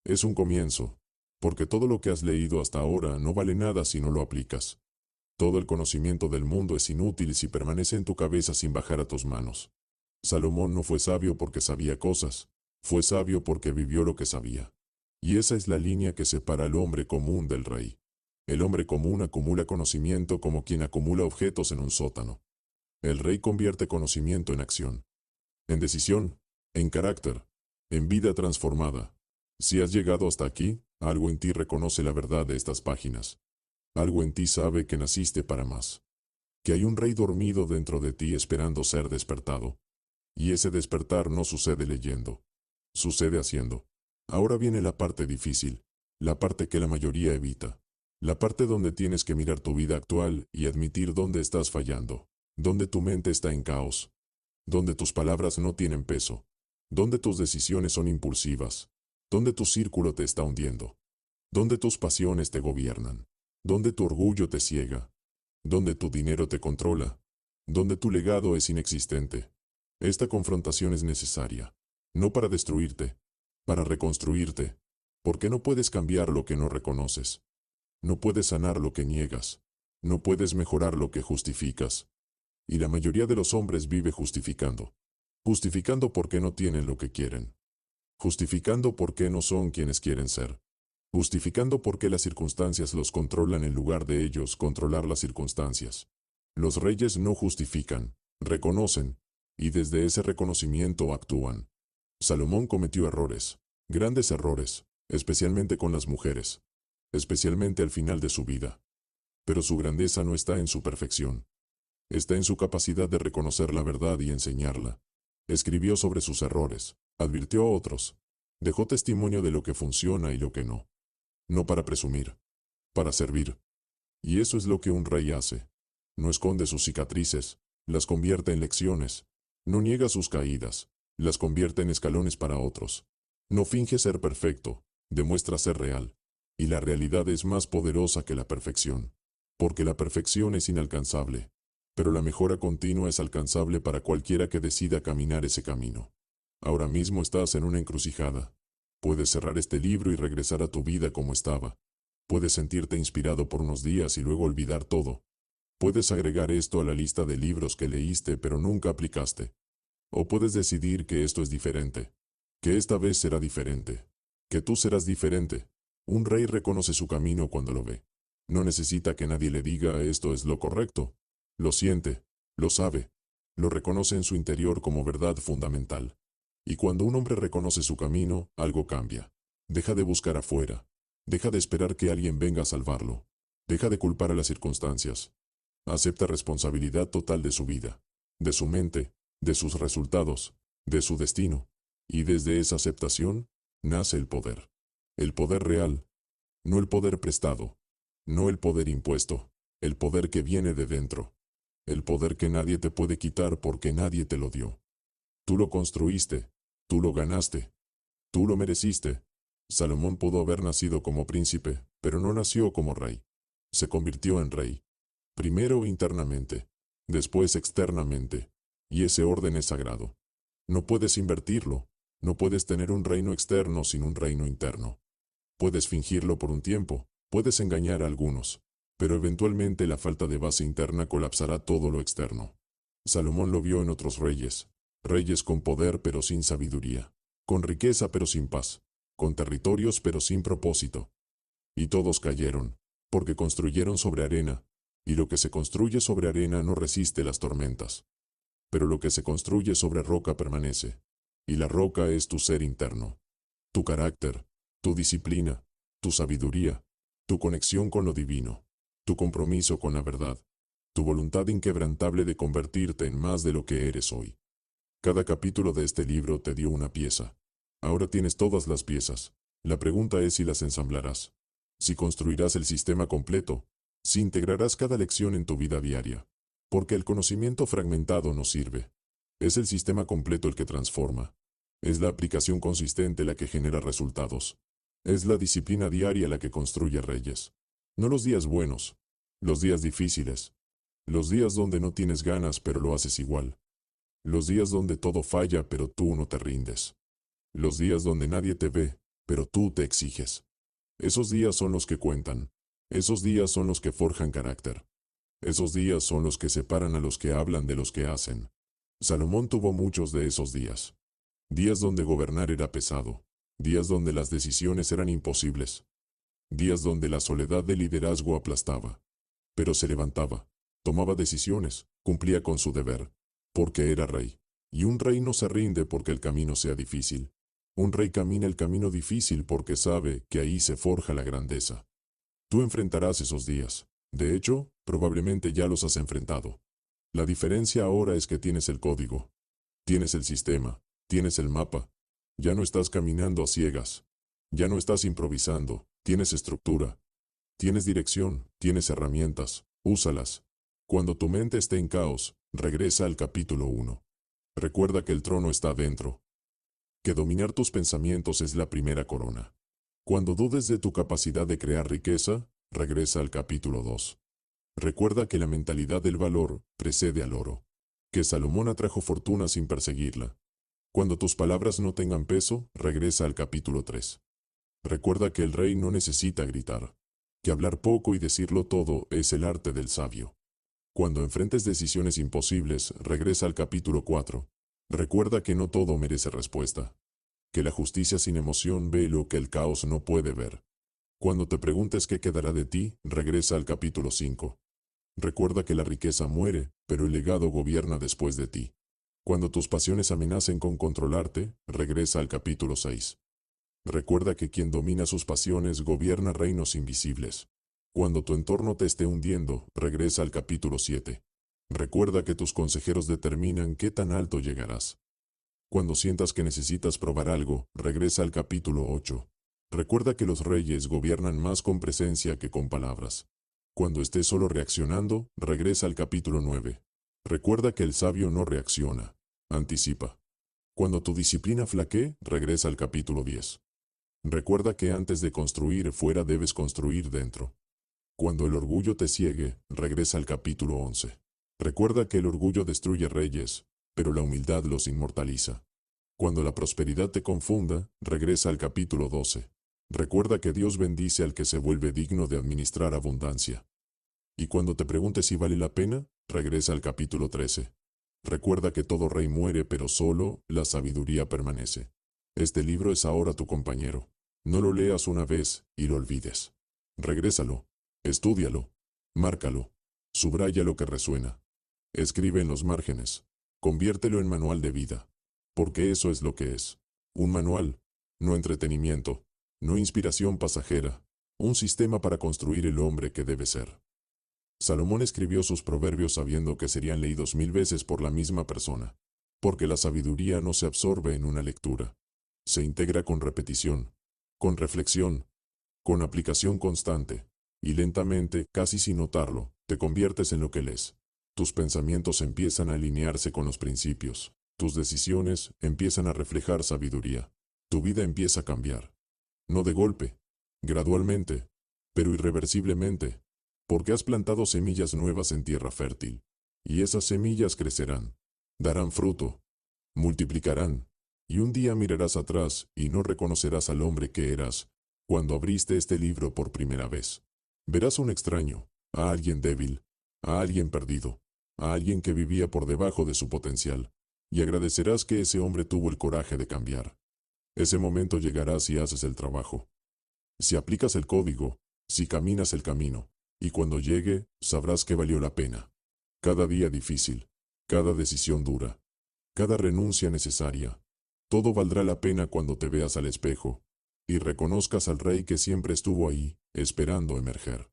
Es un comienzo, porque todo lo que has leído hasta ahora no vale nada si no lo aplicas. Todo el conocimiento del mundo es inútil si permanece en tu cabeza sin bajar a tus manos. Salomón no fue sabio porque sabía cosas, fue sabio porque vivió lo que sabía. Y esa es la línea que separa al hombre común del rey. El hombre común acumula conocimiento como quien acumula objetos en un sótano. El rey convierte conocimiento en acción, en decisión, en carácter, en vida transformada. Si has llegado hasta aquí, algo en ti reconoce la verdad de estas páginas. Algo en ti sabe que naciste para más. Que hay un rey dormido dentro de ti esperando ser despertado. Y ese despertar no sucede leyendo. Sucede haciendo. Ahora viene la parte difícil, la parte que la mayoría evita. La parte donde tienes que mirar tu vida actual y admitir dónde estás fallando, donde tu mente está en caos, donde tus palabras no tienen peso, donde tus decisiones son impulsivas, donde tu círculo te está hundiendo, donde tus pasiones te gobiernan, donde tu orgullo te ciega, donde tu dinero te controla, donde tu legado es inexistente. Esta confrontación es necesaria, no para destruirte, para reconstruirte, porque no puedes cambiar lo que no reconoces. No puedes sanar lo que niegas. No puedes mejorar lo que justificas. Y la mayoría de los hombres vive justificando. Justificando por qué no tienen lo que quieren. Justificando por qué no son quienes quieren ser. Justificando por qué las circunstancias los controlan en lugar de ellos controlar las circunstancias. Los reyes no justifican, reconocen, y desde ese reconocimiento actúan. Salomón cometió errores, grandes errores, especialmente con las mujeres, especialmente al final de su vida. Pero su grandeza no está en su perfección. Está en su capacidad de reconocer la verdad y enseñarla. Escribió sobre sus errores, advirtió a otros, dejó testimonio de lo que funciona y lo que no. No para presumir, para servir. Y eso es lo que un rey hace. No esconde sus cicatrices, las convierte en lecciones. No niega sus caídas, las convierte en escalones para otros. No finge ser perfecto, demuestra ser real. Y la realidad es más poderosa que la perfección. Porque la perfección es inalcanzable. Pero la mejora continua es alcanzable para cualquiera que decida caminar ese camino. Ahora mismo estás en una encrucijada. Puedes cerrar este libro y regresar a tu vida como estaba. Puedes sentirte inspirado por unos días y luego olvidar todo. Puedes agregar esto a la lista de libros que leíste pero nunca aplicaste. O puedes decidir que esto es diferente. Que esta vez será diferente. Que tú serás diferente. Un rey reconoce su camino cuando lo ve. No necesita que nadie le diga esto es lo correcto. Lo siente, lo sabe, lo reconoce en su interior como verdad fundamental. Y cuando un hombre reconoce su camino, algo cambia. Deja de buscar afuera. Deja de esperar que alguien venga a salvarlo. Deja de culpar a las circunstancias. Acepta responsabilidad total de su vida, de su mente, de sus resultados, de su destino. Y desde esa aceptación, nace el poder. El poder real. No el poder prestado. No el poder impuesto. El poder que viene de dentro. El poder que nadie te puede quitar porque nadie te lo dio. Tú lo construiste, tú lo ganaste, tú lo mereciste. Salomón pudo haber nacido como príncipe, pero no nació como rey. Se convirtió en rey. Primero internamente, después externamente. Y ese orden es sagrado. No puedes invertirlo, no puedes tener un reino externo sin un reino interno. Puedes fingirlo por un tiempo, puedes engañar a algunos, pero eventualmente la falta de base interna colapsará todo lo externo. Salomón lo vio en otros reyes, reyes con poder pero sin sabiduría, con riqueza pero sin paz, con territorios pero sin propósito. Y todos cayeron, porque construyeron sobre arena, y lo que se construye sobre arena no resiste las tormentas. Pero lo que se construye sobre roca permanece, y la roca es tu ser interno, tu carácter, tu disciplina, tu sabiduría, tu conexión con lo divino, tu compromiso con la verdad, tu voluntad inquebrantable de convertirte en más de lo que eres hoy. Cada capítulo de este libro te dio una pieza. Ahora tienes todas las piezas. La pregunta es si las ensamblarás, si construirás el sistema completo, si integrarás cada lección en tu vida diaria. Porque el conocimiento fragmentado no sirve. Es el sistema completo el que transforma. Es la aplicación consistente la que genera resultados. Es la disciplina diaria la que construye reyes. No los días buenos, los días difíciles, los días donde no tienes ganas pero lo haces igual. Los días donde todo falla pero tú no te rindes. Los días donde nadie te ve, pero tú te exiges. Esos días son los que cuentan. Esos días son los que forjan carácter. Esos días son los que separan a los que hablan de los que hacen. Salomón tuvo muchos de esos días. Días donde gobernar era pesado. Días donde las decisiones eran imposibles. Días donde la soledad del liderazgo aplastaba. Pero se levantaba, tomaba decisiones, cumplía con su deber, porque era rey. Y un rey no se rinde porque el camino sea difícil. Un rey camina el camino difícil porque sabe que ahí se forja la grandeza. Tú enfrentarás esos días. De hecho, probablemente ya los has enfrentado. La diferencia ahora es que tienes el código. Tienes el sistema. Tienes el mapa. Ya no estás caminando a ciegas. Ya no estás improvisando. Tienes estructura. Tienes dirección. Tienes herramientas. Úsalas. Cuando tu mente esté en caos, regresa al capítulo 1. Recuerda que el trono está dentro. Que dominar tus pensamientos es la primera corona. Cuando dudes de tu capacidad de crear riqueza, regresa al capítulo 2. Recuerda que la mentalidad del valor precede al oro. Que Salomón atrajo fortuna sin perseguirla. Cuando tus palabras no tengan peso, regresa al capítulo 3. Recuerda que el rey no necesita gritar. Que hablar poco y decirlo todo es el arte del sabio. Cuando enfrentes decisiones imposibles, regresa al capítulo 4. Recuerda que no todo merece respuesta. Que la justicia sin emoción ve lo que el caos no puede ver. Cuando te preguntes qué quedará de ti, regresa al capítulo 5. Recuerda que la riqueza muere, pero el legado gobierna después de ti. Cuando tus pasiones amenacen con controlarte, regresa al capítulo 6. Recuerda que quien domina sus pasiones gobierna reinos invisibles. Cuando tu entorno te esté hundiendo, regresa al capítulo 7. Recuerda que tus consejeros determinan qué tan alto llegarás. Cuando sientas que necesitas probar algo, regresa al capítulo 8. Recuerda que los reyes gobiernan más con presencia que con palabras. Cuando estés solo reaccionando, regresa al capítulo 9. Recuerda que el sabio no reacciona, anticipa. Cuando tu disciplina flaquee, regresa al capítulo 10. Recuerda que antes de construir fuera debes construir dentro. Cuando el orgullo te ciegue, regresa al capítulo 11. Recuerda que el orgullo destruye reyes, pero la humildad los inmortaliza. Cuando la prosperidad te confunda, regresa al capítulo 12. Recuerda que Dios bendice al que se vuelve digno de administrar abundancia. Y cuando te preguntes si vale la pena, regresa al capítulo 13. Recuerda que todo rey muere, pero solo la sabiduría permanece. Este libro es ahora tu compañero. No lo leas una vez y lo olvides. Regrésalo, estúdialo, márcalo, subraya lo que resuena. Escribe en los márgenes. Conviértelo en manual de vida. Porque eso es lo que es. Un manual, no entretenimiento, no inspiración pasajera, un sistema para construir el hombre que debe ser. Salomón escribió sus proverbios sabiendo que serían leídos 1000 veces por la misma persona, porque la sabiduría no se absorbe en una lectura. Se integra con repetición, con reflexión, con aplicación constante, y lentamente, casi sin notarlo, te conviertes en lo que lees. Tus pensamientos empiezan a alinearse con los principios, tus decisiones empiezan a reflejar sabiduría, tu vida empieza a cambiar. No de golpe, gradualmente, pero irreversiblemente, porque has plantado semillas nuevas en tierra fértil, y esas semillas crecerán, darán fruto, multiplicarán, y un día mirarás atrás y no reconocerás al hombre que eras cuando abriste este libro por primera vez. Verás a un extraño, a alguien débil, a alguien perdido, a alguien que vivía por debajo de su potencial, y agradecerás que ese hombre tuvo el coraje de cambiar. Ese momento llegará si haces el trabajo, si aplicas el código, si caminas el camino, y cuando llegue, sabrás que valió la pena. Cada día difícil, cada decisión dura, cada renuncia necesaria, todo valdrá la pena cuando te veas al espejo y reconozcas al rey que siempre estuvo ahí, esperando emerger.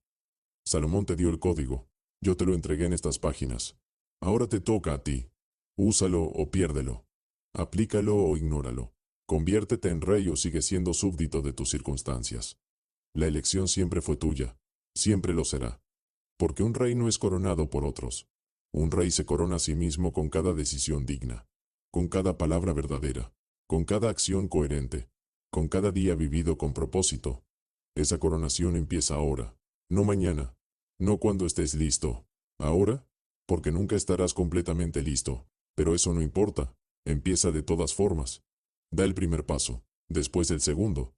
Salomón te dio el código, yo te lo entregué en estas páginas. Ahora te toca a ti. Úsalo o piérdelo. Aplícalo o ignóralo. Conviértete en rey o sigue siendo súbdito de tus circunstancias. La elección siempre fue tuya, siempre lo será. Porque un rey no es coronado por otros. Un rey se corona a sí mismo con cada decisión digna, con cada palabra verdadera, con cada acción coherente, con cada día vivido con propósito. Esa coronación empieza ahora, no mañana, no cuando estés listo. Ahora, porque nunca estarás completamente listo, pero eso no importa, empieza de todas formas. Da el primer paso, después el segundo,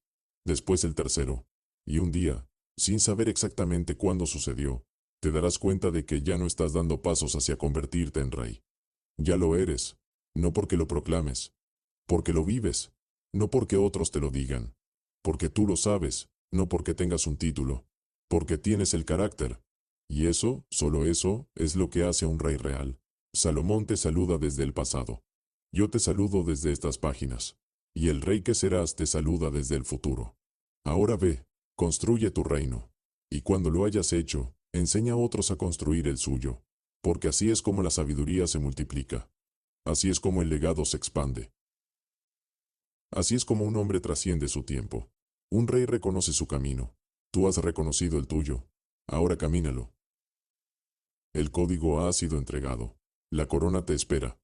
después el tercero, y un día, sin saber exactamente cuándo sucedió, te darás cuenta de que ya no estás dando pasos hacia convertirte en rey. Ya lo eres, no porque lo proclames, porque lo vives, no porque otros te lo digan, porque tú lo sabes, no porque tengas un título, porque tienes el carácter. Y eso, solo eso, es lo que hace a un rey real. Salomón te saluda desde el pasado. Yo te saludo desde estas páginas. Y el rey que serás te saluda desde el futuro. Ahora ve, construye tu reino. Y cuando lo hayas hecho, enseña a otros a construir el suyo. Porque así es como la sabiduría se multiplica. Así es como el legado se expande. Así es como un hombre trasciende su tiempo. Un rey reconoce su camino. Tú has reconocido el tuyo. Ahora camínalo. El código ha sido entregado. La corona te espera.